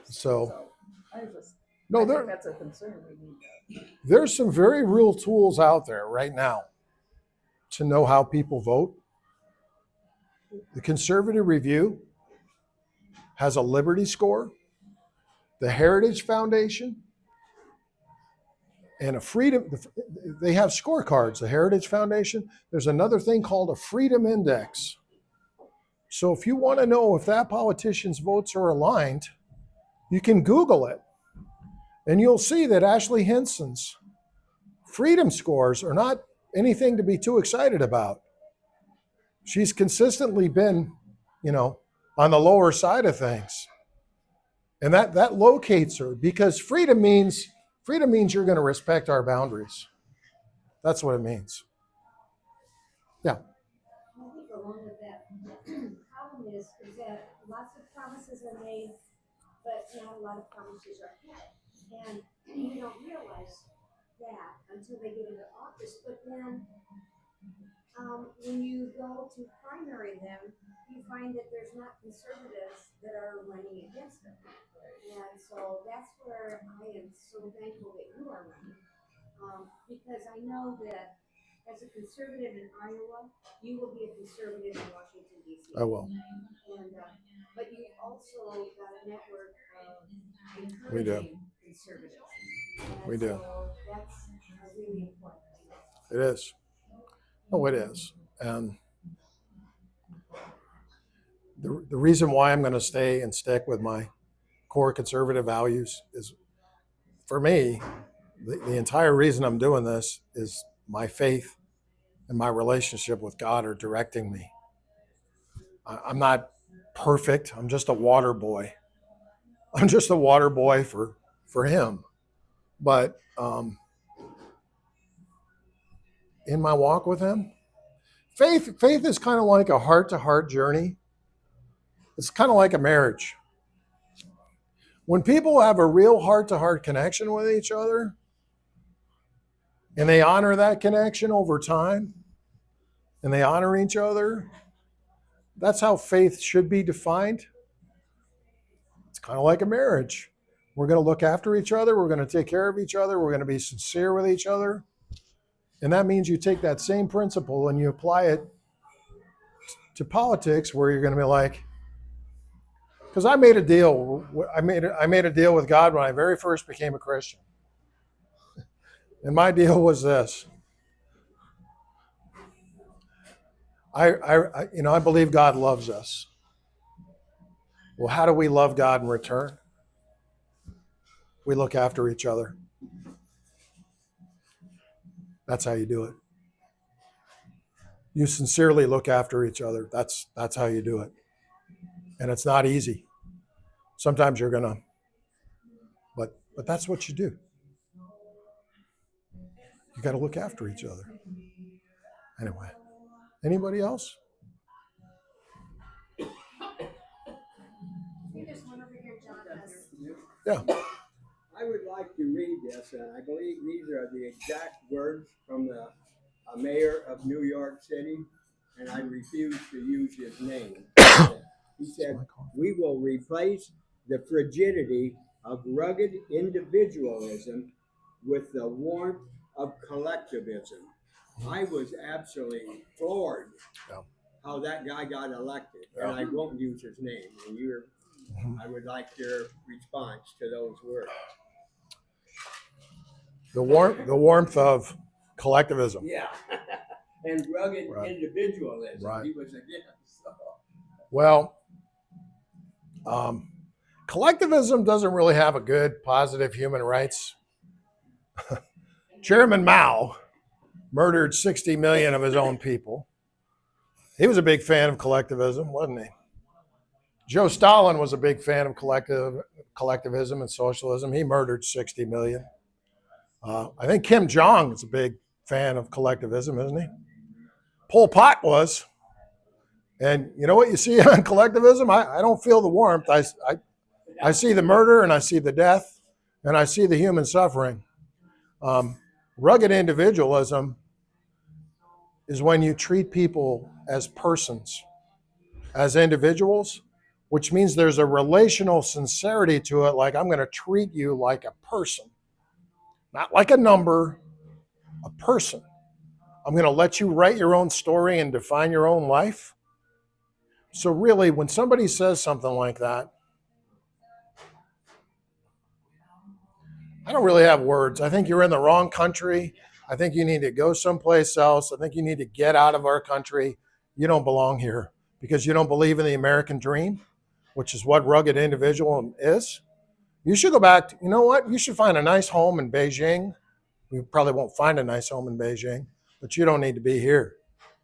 So I just no, I there think that's a concern we need to. there's some very real tools out there right now to know how people vote. The Conservative Review has a Liberty score, the Heritage Foundation, and a Freedom. They have scorecards, the Heritage Foundation. There's another thing called a Freedom Index. So if you want to know if that politician's votes are aligned, you can Google it. And you'll see that Ashley Hinson's freedom scores are not anything to be too excited about. She's consistently been, on the lower side of things. And that locates her because freedom means you're going to respect our boundaries. That's what it means. Yeah. I think along with that, problem is that lots of promises are made, but not a lot of promises are kept. And you don't realize that until they get into office. But then when you go to primary them, you find that there's not conservatives that are running against them. And so that's where I am so thankful that you are running. Because I know that as a conservative in Iowa, you will be a conservative in Washington, D.C. I will. And, but you also got a network of We do. encouraging conservatives. And We do. So that's a really important thing. It is. Oh, it is. And the reason why I'm going to stay and stick with my core conservative values is, for me, the entire reason I'm doing this is my faith and my relationship with God are directing me. I'm not perfect. I'm just a water boy. I'm just a water boy for him. But in my walk with him, faith is kind of like a heart-to-heart journey. It's kind of like a marriage. When people have a real heart-to-heart connection with each other, and they honor that connection over time, and they honor each other, that's how faith should be defined. It's kind of like a marriage. We're going to look after each other. We're going to take care of each other. We're going to be sincere with each other. And that means you take that same principle and you apply it to politics, where you're going to be like, because I made a deal. I made a deal with God when I very first became a Christian. And my deal was this. I believe God loves us. Well, how do we love God in return? We look after each other. That's how you do it. You sincerely look after each other. That's how you do it. And it's not easy. Sometimes you're gonna, but that's what you do. You got to look after each other. Anyway, anybody else? I think there's one over here, John has. Yeah. I would like to read this, and I believe these are the exact words from the mayor of New York City, and I refuse to use his name. He said, "We will replace the frigidity of rugged individualism with the warmth of collectivism." I was absolutely floored how that guy got elected, and I won't use his name. And I would like your response to those words. The warmth of collectivism. Yeah, and rugged individualism. Right. He was against. So. Well, collectivism doesn't really have a good, positive human rights. Chairman Mao murdered 60 million of his own people. He was a big fan of collectivism, wasn't he? Joe Stalin was a big fan of collectivism and socialism. He murdered 60 million. I think Kim Jong is a big fan of collectivism, isn't he? Pol Pot was. And you know what you see on collectivism? I don't feel the warmth. I see the murder, and I see the death, and I see the human suffering. Rugged individualism is when you treat people as persons, as individuals, which means there's a relational sincerity to it, like I'm going to treat you like a person, not like a number, a person. I'm going to let you write your own story and define your own life. So really, when somebody says something like that, I don't really have words. I think you're in the wrong country. I think you need to go someplace else. I think you need to get out of our country. You don't belong here because you don't believe in the American dream, which is what rugged individualism is. You should go back. You know what? You should find a nice home in Beijing. You probably won't find a nice home in Beijing, but you don't need to be here.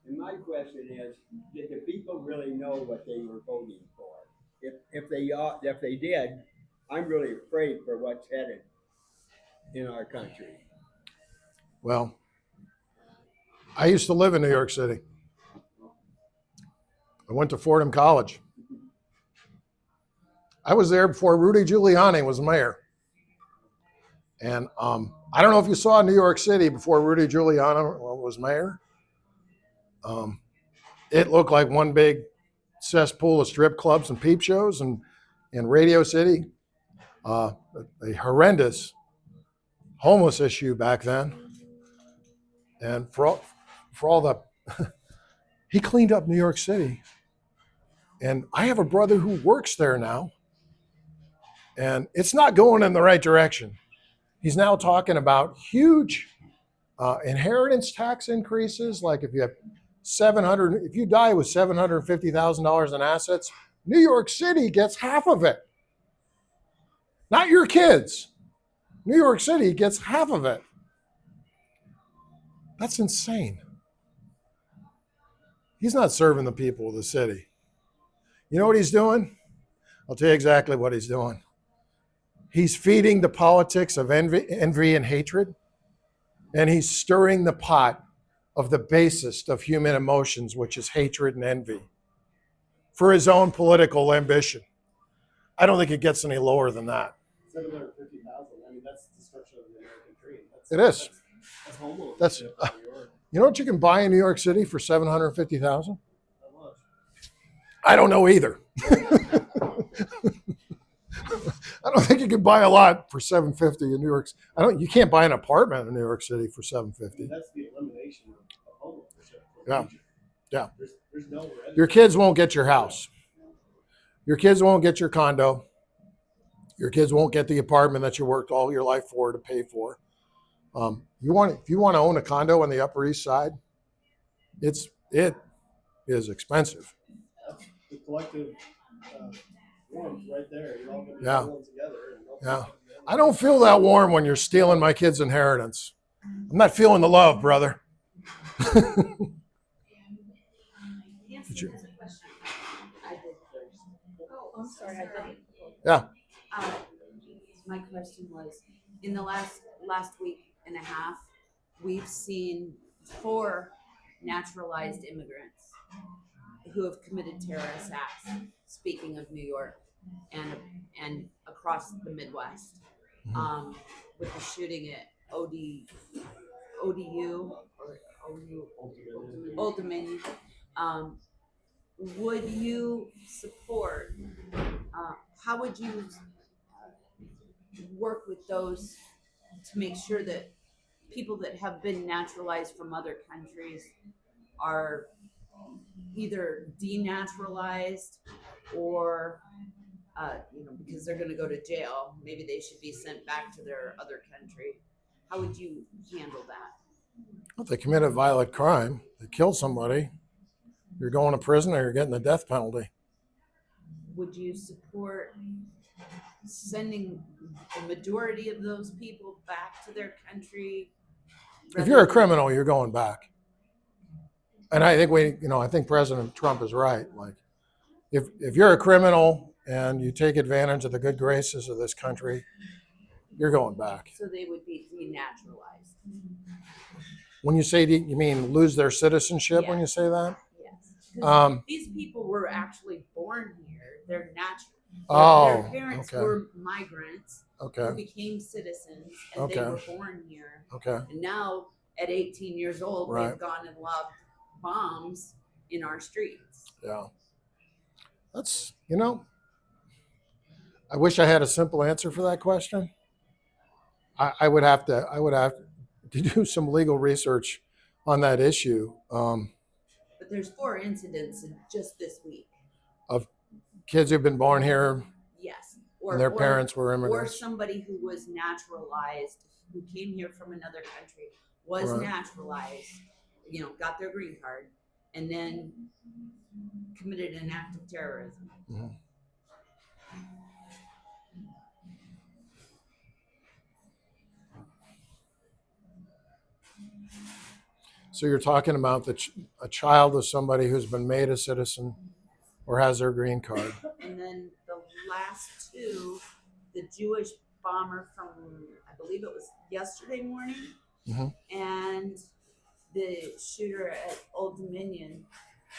And my question is, did the people really know what they were voting for? If they did, I'm really afraid for what's headed in our country. Well, I used to live in New York City. I went to Fordham College. I was there before Rudy Giuliani was mayor. And I don't know if you saw New York City before Rudy Giuliani was mayor. It looked like one big cesspool of strip clubs and peep shows and Radio City. A horrendous homeless issue back then. And for all the, he cleaned up New York City. And I have a brother who works there now. And it's not going in the right direction. He's now talking about huge inheritance tax increases. Like if you die with $750,000 in assets, New York City gets half of it. Not your kids. New York City gets half of it. That's insane. He's not serving the people of the city. You know what he's doing? I'll tell you exactly what he's doing. He's feeding the politics of envy and hatred, and he's stirring the pot of the basest of human emotions, which is hatred and envy. for his own political ambition. I don't think it gets any lower than that. 750,000. I mean, that's destruction of the American dream. It is. That's home ownership That's- in New York. You know what you can buy in New York City for 750,000? How much? I don't know either. I don't think you can buy a lot for 750 in New York. You can't buy an apartment in New York City for 750. That's the elimination of home ownership. Yeah. Yeah. There's no Your kids won't get your house. Your kids won't get your condo. Your kids won't get the apartment that you worked all your life for to pay for. If you want to own a condo on the Upper East Side, it is expensive. That's the collective warmth right there. You're all going to be Yeah. rolling together. And Yeah. I don't feel that warm when you're stealing my kid's inheritance. I'm not feeling the love, brother. Nancy has a question. I did first. Oh, I'm sorry, I didn't. Yeah. My question was, in the last week and a half, we've seen 4 naturalized immigrants who have committed terrorist acts. Speaking of New York and across the Midwest, with the shooting at ODU or Old Dominion. Would you support? How would you work with those to make sure that people that have been naturalized from other countries are either denaturalized or because they're going to go to jail, maybe they should be sent back to their other country? How would you handle that? If they commit a violent crime, they kill somebody, you're going to prison or you're getting the death penalty. Would you support sending the majority of those people back to their country? If you're a criminal, you're going back. And I think I think President Trump is right. Like, if you're a criminal and you take advantage of the good graces of this country, you're going back. So they would be denaturalized. When you say, you mean lose their citizenship when you say that? Yes. 'Cause these people were actually born here. They're natural. Their parents okay. were migrants who Okay. became citizens, and they Okay. were born here. Okay. And now, at 18 years old, Right. they've gone and lobbed bombs in our streets. Yeah. That's, I wish I had a simple answer for that question. I would have to do some legal research on that issue. But there's 4 incidents in just this week. Kids who've been born here Yes. and their parents were Or immigrants. somebody who was naturalized, who came here from another country, was Right. naturalized, got their green card, and then committed an act of terrorism. Mhm. So you're talking about a child of somebody who's been made a citizen or has their green card. And then the last 2, the Jewish bomber from, I believe it was yesterday morning, Mhm. and the shooter at Old Dominion.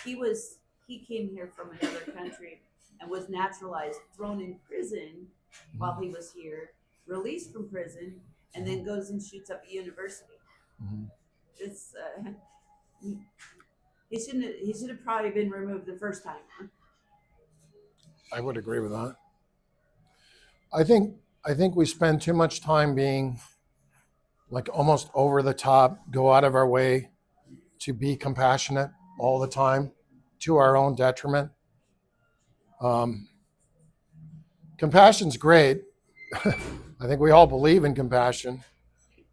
He came here from another country and was naturalized, thrown in prison while he was here, released from prison, and then goes and shoots up a university. Mhm. It's he should have probably been removed the first time. I would agree with that. I think we spend too much time being like almost over the top, go out of our way to be compassionate all the time to our own detriment. Compassion's great. I think we all believe in compassion.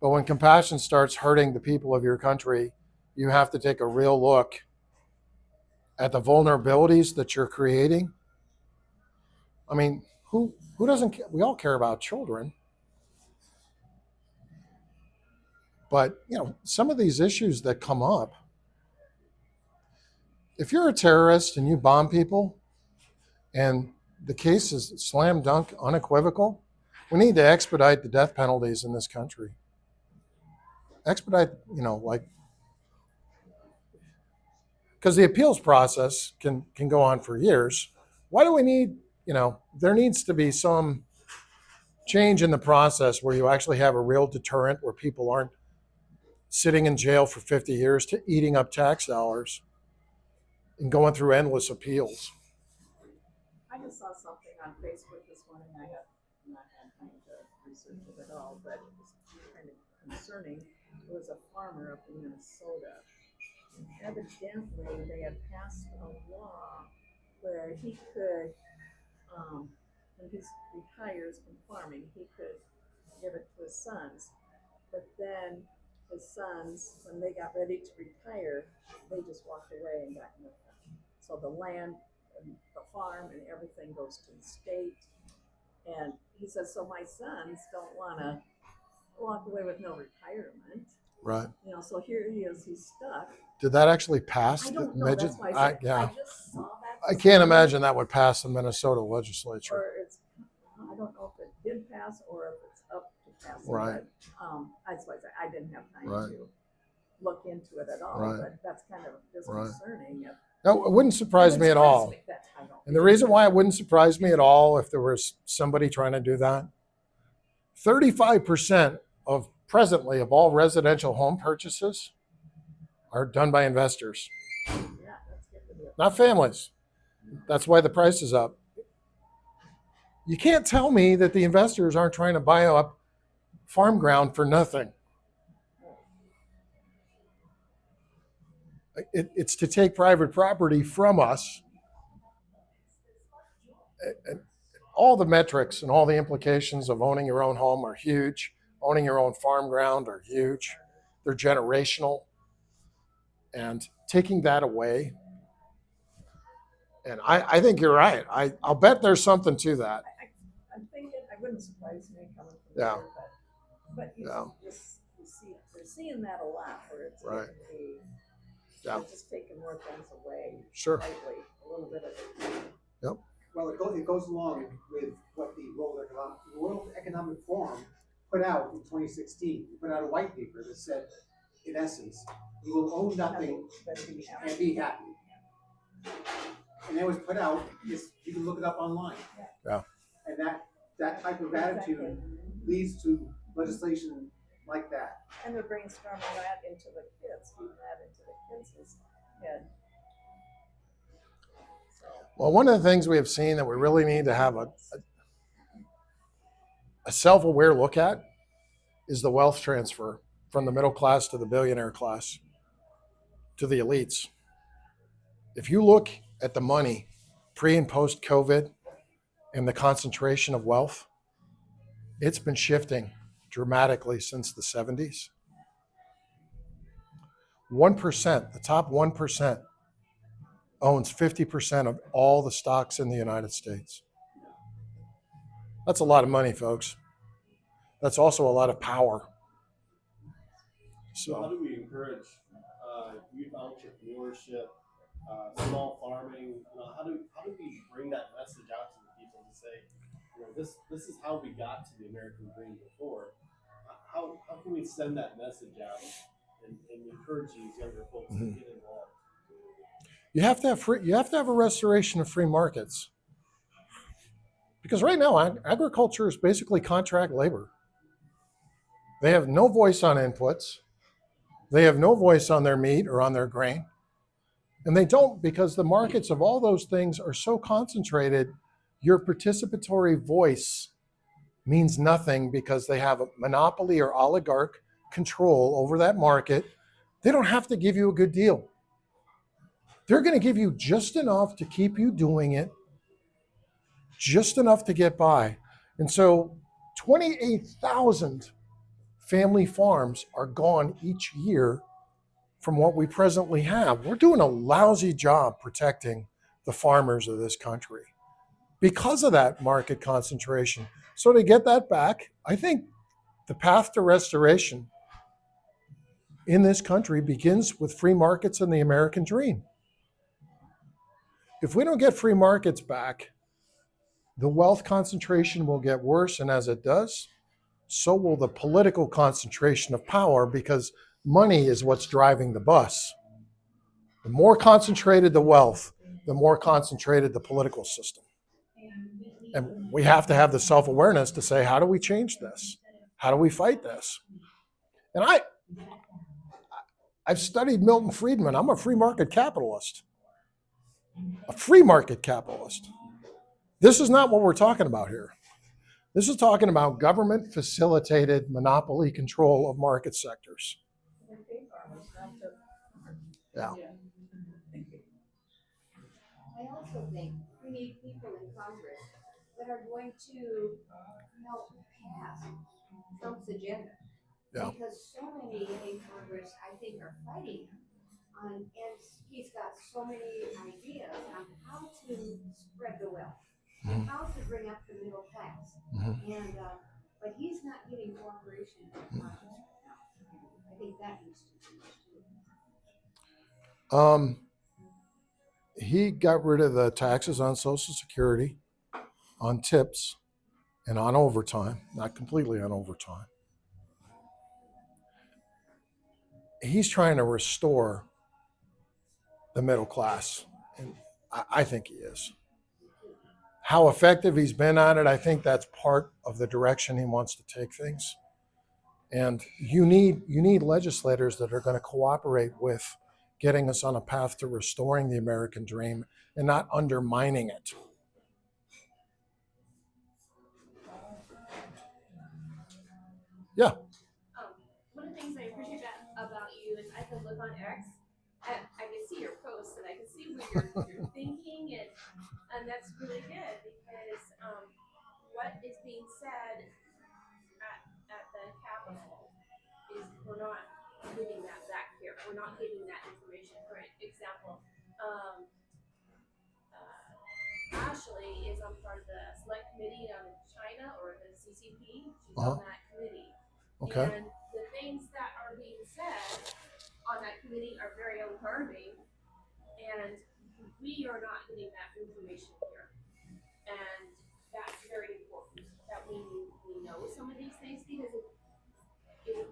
But when compassion starts hurting the people of your country, you have to take a real look at the vulnerabilities that you're creating. I mean, who doesn't care? We all care about children. But, some of these issues that come up, if you're a terrorist and you bomb people and the case is slam dunk, unequivocal, we need to expedite the death penalties in this country. Expedite, because the appeals process can go on for years. Why do we need, there needs to be some change in the process where you actually have a real deterrent where people aren't sitting in jail for 50 years to eating up tax dollars and going through endless appeals. I just saw something on Facebook this morning. I have not had time to research it at all, but it was kind of concerning. It was a farmer up in Minnesota. Evidently, they had passed a law where he could, when he retires from farming, he could give it to his sons. But then his sons, when they got ready to retire, they just walked away and got nothing. So the land and the farm and everything goes to the state. And he says, so my sons don't want to walk away with no retirement. Right. So here he is, he's stuck. Did that actually pass? I don't know, that's why I said, yeah. I just saw that. I can't imagine that would pass the Minnesota legislature. Or I don't know if it did pass or if it's up to pass. Right. But, that's why I said I didn't have time Right. to look into it at all. Right. But that's kind of just Right. concerning. No, it wouldn't surprise me at all. And the reason why it wouldn't surprise me at all if there was somebody trying to do that, 35% of presently of all residential home purchases are done by investors, Yeah, that's good to do. not families. That's why the price is up. You can't tell me that the investors aren't trying to buy up farm ground for nothing. It's to take private property from us. And all the metrics and all the implications of owning your own home are huge. Owning your own farm ground are huge. They're generational. And taking that away, and I think you're right. I'll bet there's something to that. I'm thinking it wouldn't surprise me coming from Yeah. there, but you see, they're seeing that a lot where it's Right. getting Yeah. they're just taking more things away Sure. lightly, a little bit of it. Well, it goes along with what the World Economic Forum put out in 2016. They put out a white paper that said, in essence, you will own nothing and be happy. And that was put out, you can look it up online. Yeah. And that type of attitude leads to legislation like that. And they're brainstorming that into the kids, feeding that into the kids' head. So, Well, one of the things we have seen that we really need to have a self-aware look at is the wealth transfer from the middle class to the billionaire class to the elites. If you look at the money pre and post COVID and the concentration of wealth, it's been shifting dramatically since the 70s. 1%, the top 1% owns 50% of all the stocks in the United States. That's a lot of money, folks. That's also a lot of power. So how So, do we encourage youth entrepreneurship, small farming? How do we bring that message out to the people to say, this is how we got to the American dream before? How can we send that message out and encourage these younger folks to get involved? you have to have a restoration of free markets. Because right now, agriculture is basically contract labor. They have no voice on inputs. They have no voice on their meat or on their grain. And they don't, because the markets of all those things are so concentrated, your participatory voice means nothing because they have a monopoly or oligarch control over that market. They don't have to give you a good deal. They're going to give you just enough to keep you doing it, just enough to get by. And so 28,000 family farms are gone each year from what we presently have. We're doing a lousy job protecting the farmers of this country because of that market concentration. So to get that back, I think the path to restoration in this country begins with free markets and the American dream. If we don't get free markets back, the wealth concentration will get worse, and as it does, so will the political concentration of power, because money is what's driving the bus. The more concentrated the wealth, the more concentrated the political system. And we have to have the self-awareness to say, how do we change this? How do we fight this? And I've studied Milton Friedman. I'm a free market capitalist. A free market capitalist. This is not what we're talking about here. This is talking about government-facilitated monopoly control of market sectors. Yeah. I also think we need people in Congress that are going to help pass Trump's agenda. Yeah. Because so many in Congress, I think, are fighting on, and he's got so many ideas on how to spread the wealth and how to bring up the middle class. And but he's not getting cooperation from Congress right now. I think that needs to change too. He got rid of the taxes on Social Security, on tips, and on overtime, not completely on overtime. He's trying to restore the middle class, and I think he is. How effective he's been at it, I think that's part of the direction he wants to take things. And you need legislators that are going to cooperate with getting us on a path to restoring the American dream and not undermining it. Yeah. One of the things I appreciate about you is I can look on X, and I can see your posts, and I can see what you're thinking, and that's really good because what is being said at the Capitol is we're not getting that back here. We're not getting that information. For example, Ashley is on part of the select committee on China or the CCP. She's on that committee. Okay. And the things that are being said on that committee are very alarming, and we are not getting that information here. And that's very important that we know some of these things, because if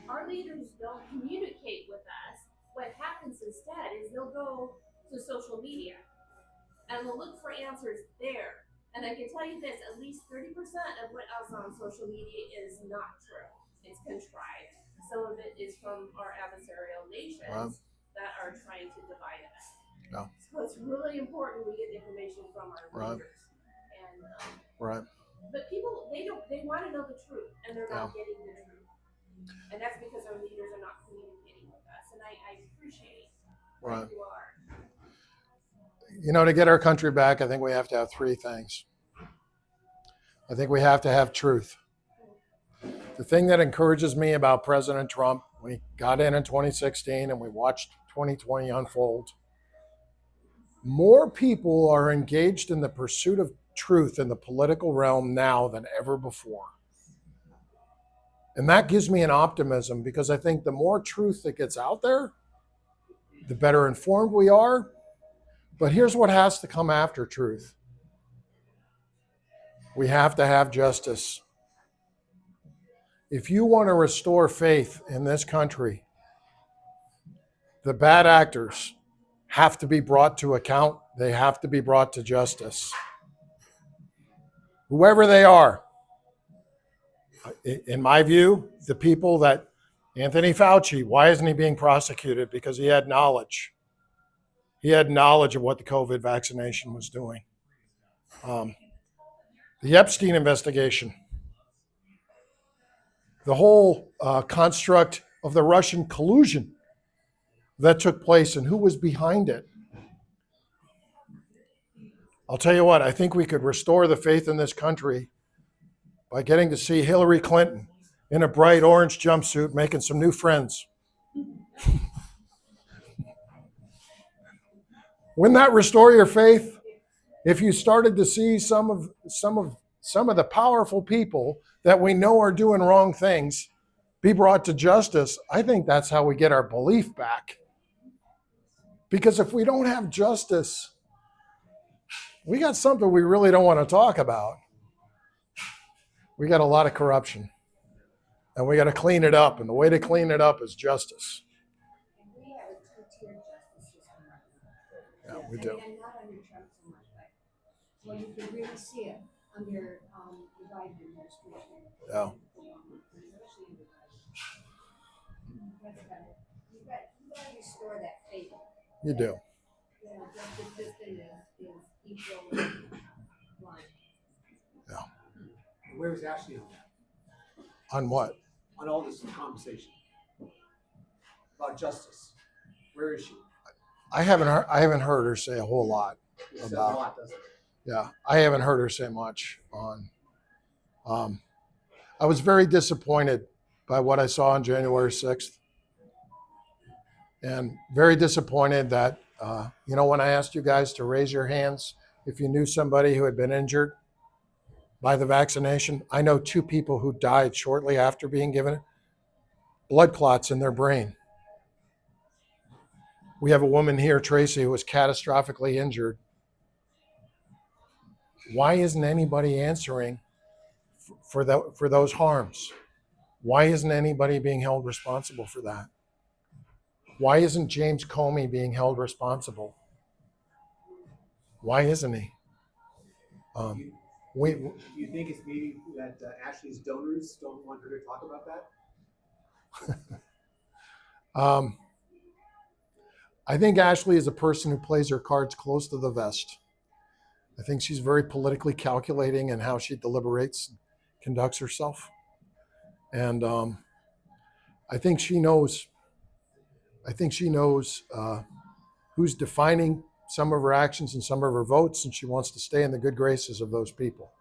our leaders don't communicate with us, what happens instead is they'll go to social media and they'll look for answers there. And I can tell you this, at least 30% of what else on social media is not true. It's contrived. Some of it is from our adversarial nations that are trying to divide us. Yeah. So it's really important we get information from our leaders. And but people, they want to know the truth, and they're not getting the truth. And that's because our leaders are not communicating with us. And I appreciate what you are. You know, to get our country back, I think we have to have three things. I think we have to have truth. The thing that encourages me about President Trump, when he got in 2016 and we watched 2020 unfold, more people are engaged in the pursuit of truth in the political realm now than ever before. And that gives me an optimism, because I think the more truth that gets out there, the better informed we are. But here's what has to come after truth. We have to have justice. If you want to restore faith in this country, the bad actors have to be brought to account. They have to be brought to justice. Whoever they are. In my view, the people that Anthony Fauci, why isn't he being prosecuted? Because he had knowledge. He had knowledge of what the COVID vaccination was doing. The Epstein investigation, the whole construct of the Russian collusion that took place and who was behind it. I'll tell you what, I think we could restore the faith in this country by getting to see Hillary Clinton in a bright orange jumpsuit making some new friends. Wouldn't that restore your faith? If you started to see some of the powerful people that we know are doing wrong things be brought to justice, I think that's how we get our belief back. Because if we don't have justice, we got something we really don't want to talk about. We got a lot of corruption, and we got to clean it up. And the way to clean it up is justice. And we have a two-tier justice Yeah, we do. And not under Trump so much, but, well, you can really see it under, the Biden administration. Yeah. Especially in the That's got it. You gotta restore that faith. You do. You know, justice system is equal and blind. Where is Ashley on that? On what? On all this conversation about justice. Where is she? I haven't heard her say a whole lot It says a about. lot, doesn't it? Yeah, I haven't heard her say much on. I was very disappointed by what I saw on January 6th, and very disappointed that when I asked you guys to raise your hands if you knew somebody who had been injured by the vaccination. I know 2 people who died shortly after being given it. Blood clots in their brain. We have a woman here, Tracy, who was catastrophically injured. Why isn't anybody answering for those harms? Why isn't anybody being held responsible for that? Why isn't James Comey being held responsible? Why isn't he? Do We you think it's maybe that Ashley's donors don't want her to talk about that? I think Ashley is a person who plays her cards close to the vest. I think she's very politically calculating in how she deliberates, conducts herself, and I think she knows. Who's defining some of her actions and some of her votes, and she wants to stay in the good graces of those people.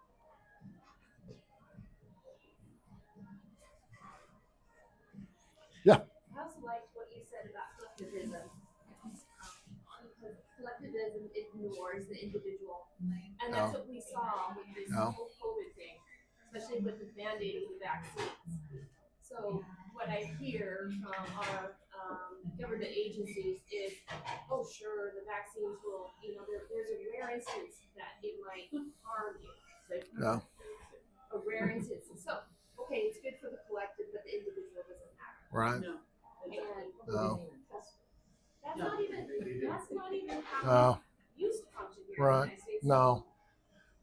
Yeah. I also liked what you said about collectivism. Because collectivism ignores the individual. And that's what we saw with this whole COVID thing, especially with the mandating the vaccines. So what I hear from our government agencies is, oh, sure, the vaccines will, there's a rare instance that it might harm you. Yeah. A rare instance. So, okay, it's good for the collective, but the individual doesn't matter. Right. No. And No. that's not even how No. we used to function here in the Right. United States. No.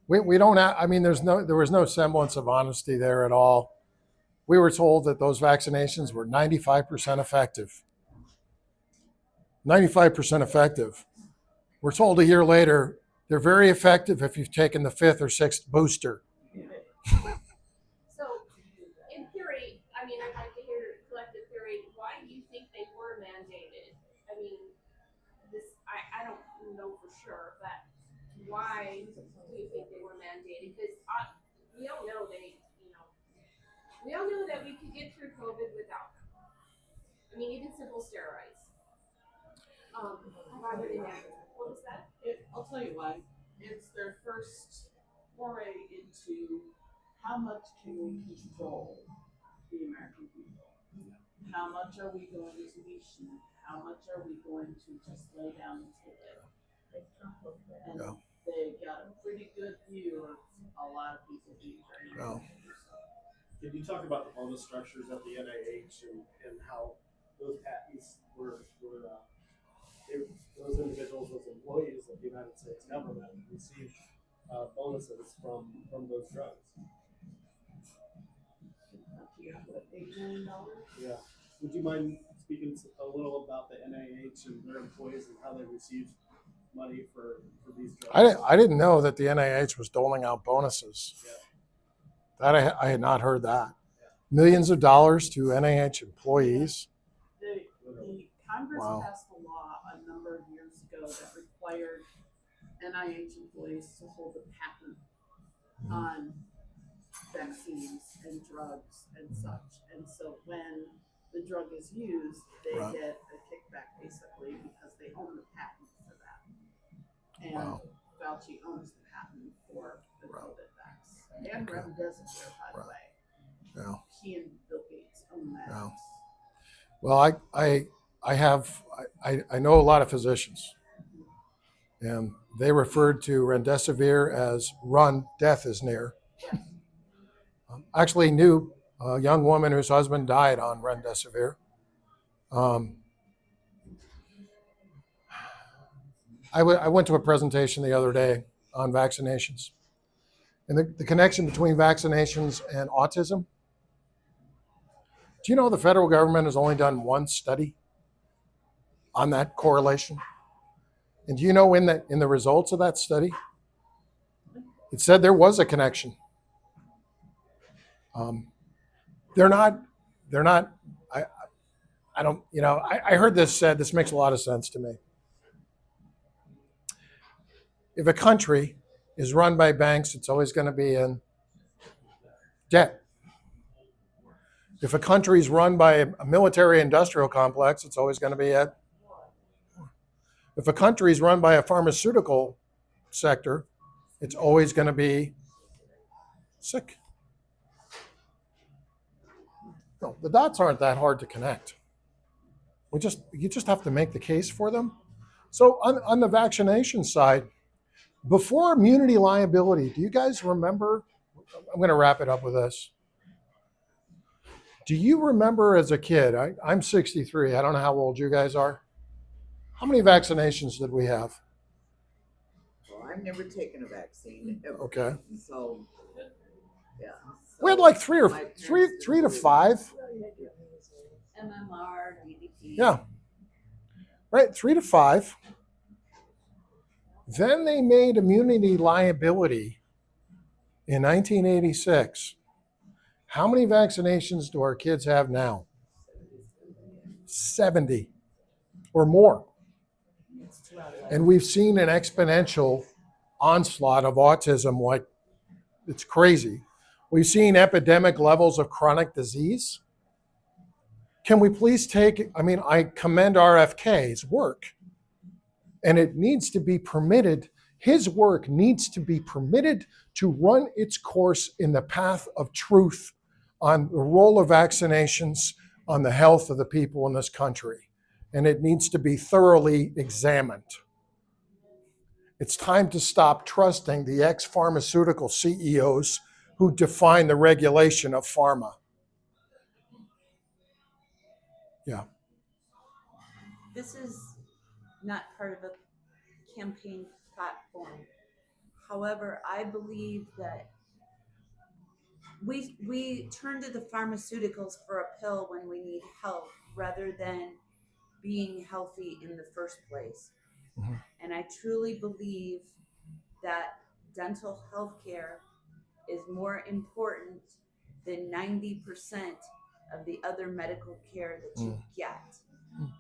We don't have, I mean, there was no semblance of honesty there at all. We were told that those vaccinations were 95% effective. 95% effective. We're told a year later they're very effective if you've taken the 5th or 6th booster. So, in theory, I mean, I'd like to hear collective theory. Why do you think they were mandated? I mean, I don't know for sure, but why do you think they were mandated? Because we all know we all know that we could get through COVID without them. I mean, even simple steroids. Why were they mandated? What was that? I'll tell you why. It's their first foray into how much can we control the American people? How much are we going to be sheep? How much are we going to just lay down and take it? And they got a pretty good view of a lot of people being trained. Yeah. Can you talk about the bonus structures at the NIH and how those patents were those individuals, those employees of the United States government received bonuses from those drugs? $8 million. Yeah. Would you mind speaking a little about the NIH and their employees and how they received money for these drugs? I didn't know that the NIH was doling out bonuses. Yeah. That I had not heard that. Millions of dollars to NIH employees. The Congress Wow. passed a law a number of years ago that required NIH employees to hold a patent on vaccines and drugs and such. And so when the drug is used, they Right. get a kickback basically because they own the patent for that. And Wow. Fauci owns the patent for the Right. COVID vax. And Okay. remdesivir, by the Right. way. Yeah. He and Bill Gates own that. Yeah. Well, I know a lot of physicians, and they referred to remdesivir as "run, death is near." Actually, knew a young woman whose husband died on remdesivir. I went to a presentation the other day on vaccinations and the connection between vaccinations and autism. Do you know the federal government has only done one study on that correlation? And do you know in the results of that study, it said there was a connection. Um, they're not. They're not. I don't. You know. I heard this said. This makes a lot of sense to me. If a country is run by banks, it's always going to be in debt. If a country is run by a military industrial complex, it's always going to be at. If a country is run by a pharmaceutical sector, it's always going to be sick. No, the dots aren't that hard to connect. You just have to make the case for them. So on the vaccination side, before immunity liability, do you guys remember? I'm going to wrap it up with this. Do you remember as a kid? I'm 63. I don't know how old you guys are. How many vaccinations did we have? Well, I've never taken a vaccine ever. Okay. So, yeah. We had like three My parents to did. 5. MMR, DDP. Yeah. Right, 3 to 5. Then they made immunity liability in 1986. How many vaccinations do our kids have now? 70 or more. And we've seen an exponential onslaught of autism, like it's crazy. We've seen epidemic levels of chronic disease. Can we please I commend RFK's work, and it needs to be permitted. His work needs to be permitted to run its course in the path of truth on the role of vaccinations on the health of the people in this country. And it needs to be thoroughly examined. It's time to stop trusting the ex-pharmaceutical CEOs who define the regulation of pharma. Yeah. This is not part of a campaign platform. However, I believe that we turn to the pharmaceuticals for a pill when we need help rather than being healthy in the first place. Mhm. And I truly believe that dental health care is more important than 90% of the other medical care that you get.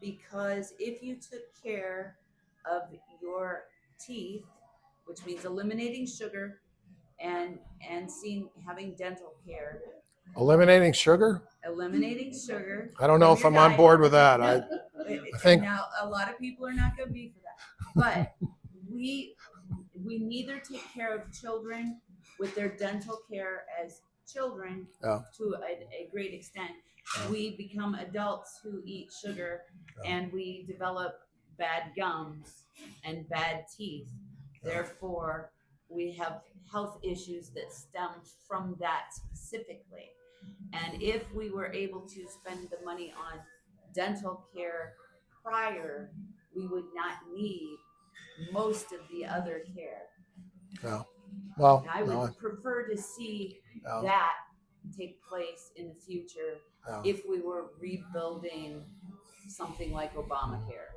Because if you took care of your teeth, which means eliminating sugar and having dental care, Eliminating sugar? eliminating sugar. I don't know from if your I'm on diet. board with that. I think- Now a lot of people are not going to be for that, but we neither take care of children with their dental care as children to a great extent. We become adults who eat sugar and we develop bad gums and bad teeth. Therefore, we have health issues that stem from that specifically. And if we were able to spend the money on dental care prior, we would not need most of the other care. Yeah. Well, And I would prefer to see that take place in the future if we were rebuilding something like Obamacare.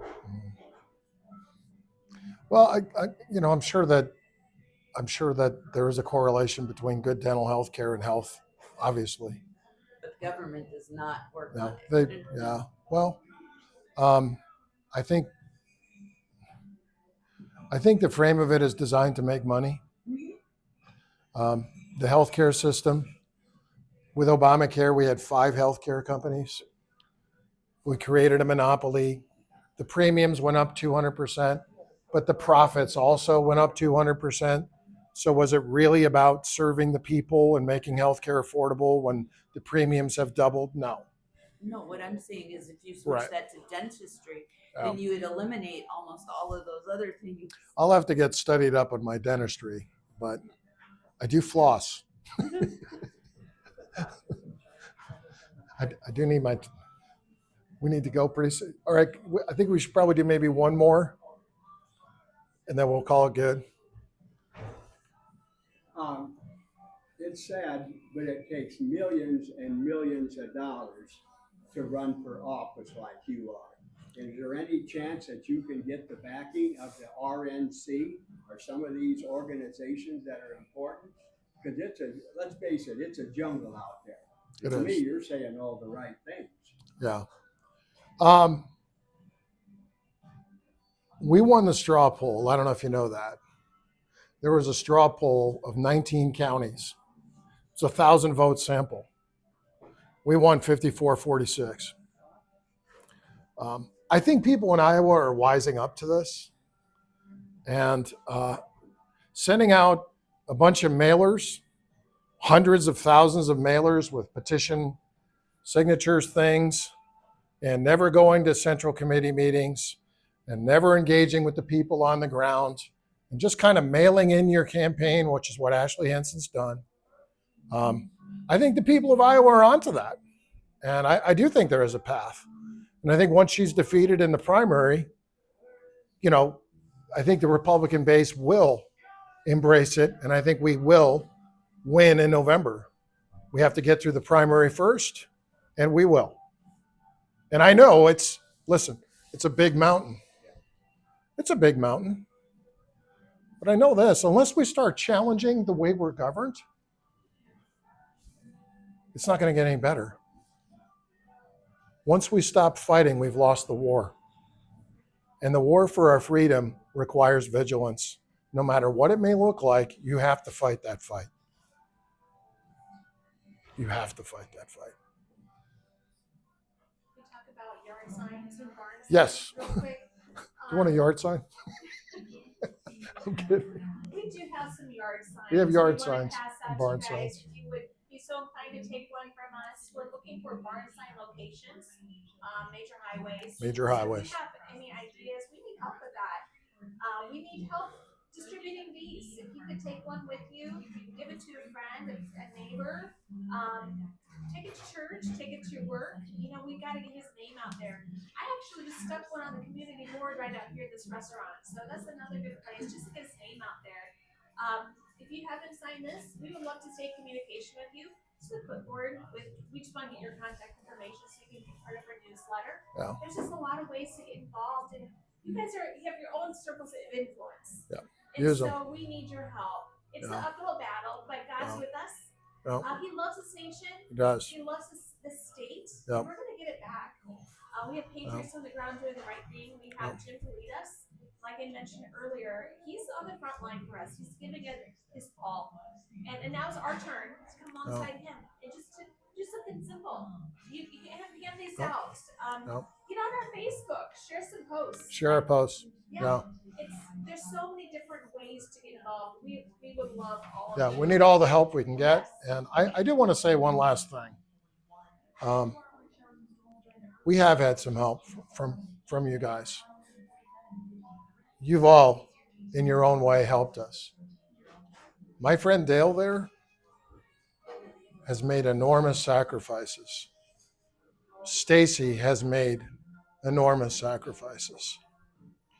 Well, I'm sure that there is a correlation between good dental health care and health, obviously. But the government does not work No, on it. Well, I think the frame of it is designed to make money. The healthcare system, with Obamacare, we had 5 healthcare companies. We created a monopoly. The premiums went up 200%, but the profits also went up 200%. So was it really about serving the people and making healthcare affordable when the premiums have doubled? No. No, what I'm saying is if you switch that to dentistry, then you would eliminate almost all of those other things. I'll have to get studied up on my dentistry, but I do floss. I do need we need to go pretty soon. All right, I think we should probably do maybe one more. and then we'll call it good. It's sad, but it takes millions and millions of dollars to run for office like you are. Is there any chance that you can get the backing of the RNC or some of these organizations that are important? Because let's face it, it's a jungle out there. It To me, is. you're saying all the right things. Yeah. We won the straw poll. I don't know if you know that. There was a straw poll of 19 counties. It's a 1,000 vote sample. We won 54-46. I think people in Iowa are wising up to this and sending out a bunch of mailers, hundreds of thousands of mailers with petition signatures things, and never going to central committee meetings and never engaging with the people on the ground and just kind of mailing in your campaign, which is what Ashley Henson's done. I think the people of Iowa are onto that. And I do think there is a path. And I think once she's defeated in the primary, you know, I think the Republican base will embrace it. And I think we will win in November. We have to get through the primary first, and we will. And I know it's a big mountain. It's a big mountain. But I know this, unless we start challenging the way we're governed, it's not going to get any better. Once we stop fighting, we've lost the war. And the war for our freedom requires vigilance. No matter what it may look like, you have to fight that fight. You have to fight that fight. We talk about yard signs and barn signs. Yes. Real quick. Do you want a yard sign? I'm kidding. We do have some yard signs. We have yard We wanna signs pass and out to barn you guys. signs. If you would be so inclined to take one from us, we're looking for barn sign locations, major highways. Major So highways. if you have any ideas, we need help with that. We need help distributing these. If you could take one with you, give it to a friend, a neighbor, take it to church, take it to work. You know, we got to get his name out there. I actually just stuck one on the community board right out here at this restaurant. So that's another good place just to get his name out there. If you haven't signed this, we would love to stay in communication with you. Just a clipboard with, we just want to get your contact information so you can be part of our newsletter. Yeah. There's just a lot of ways to get involved, and you guys you have your own circles of influence. Yeah. And Use so 'em. we need your help. It's Yeah. an uphill battle, but God's Yeah. with us. Yeah. He loves this nation. It does. He loves this state. Yeah. We're going to get it back. We have patriots on the ground doing the right thing. We have Jim to lead us. Like I mentioned earlier, he's on the front line for us. He's giving it his all. And now it's our turn to come alongside him and just to do something simple. You can hand these out. Get on our Facebook. Share some posts. Share our posts. Yeah. There's so many different ways to get involved. We would love all of Yeah, you. we need all the help we can get. And I do want to say one last thing. We have had some help from you guys. You've all, in your own way, helped us. My friend Dale there has made enormous sacrifices. Stacy has made enormous sacrifices.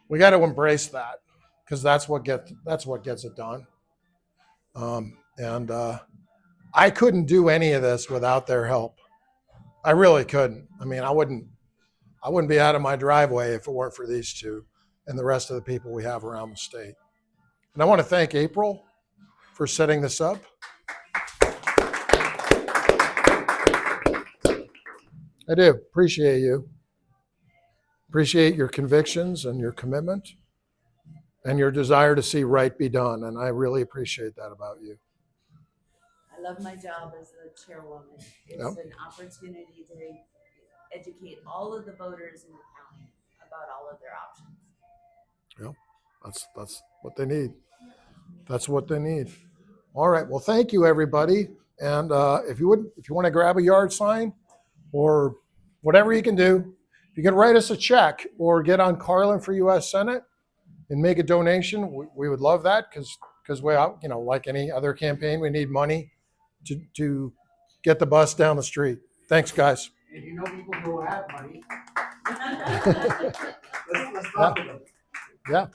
We got to embrace that because that's what gets it done. I couldn't do any of this without their help. I really couldn't. I mean, I wouldn't be out of my driveway if it weren't for these two and the rest of the people we have around the state. And I want to thank April for setting this up. I do appreciate you. Appreciate your convictions and your commitment and your desire to see right be done. And I really appreciate that about you. I love my job as the chairwoman. It's an opportunity to educate all of the voters in the county about all of their options. Yeah, that's what they need. That's what they need. All right. Well, thank you, everybody. And if you want to grab a yard sign or whatever you can do, you can write us a check or get on Carlin for U.S. Senate and make a donation. We would love that because we, like any other campaign, we need money to get the bus down the street. Thanks, guys. And you know people who have money. Let's talk to them. Yeah.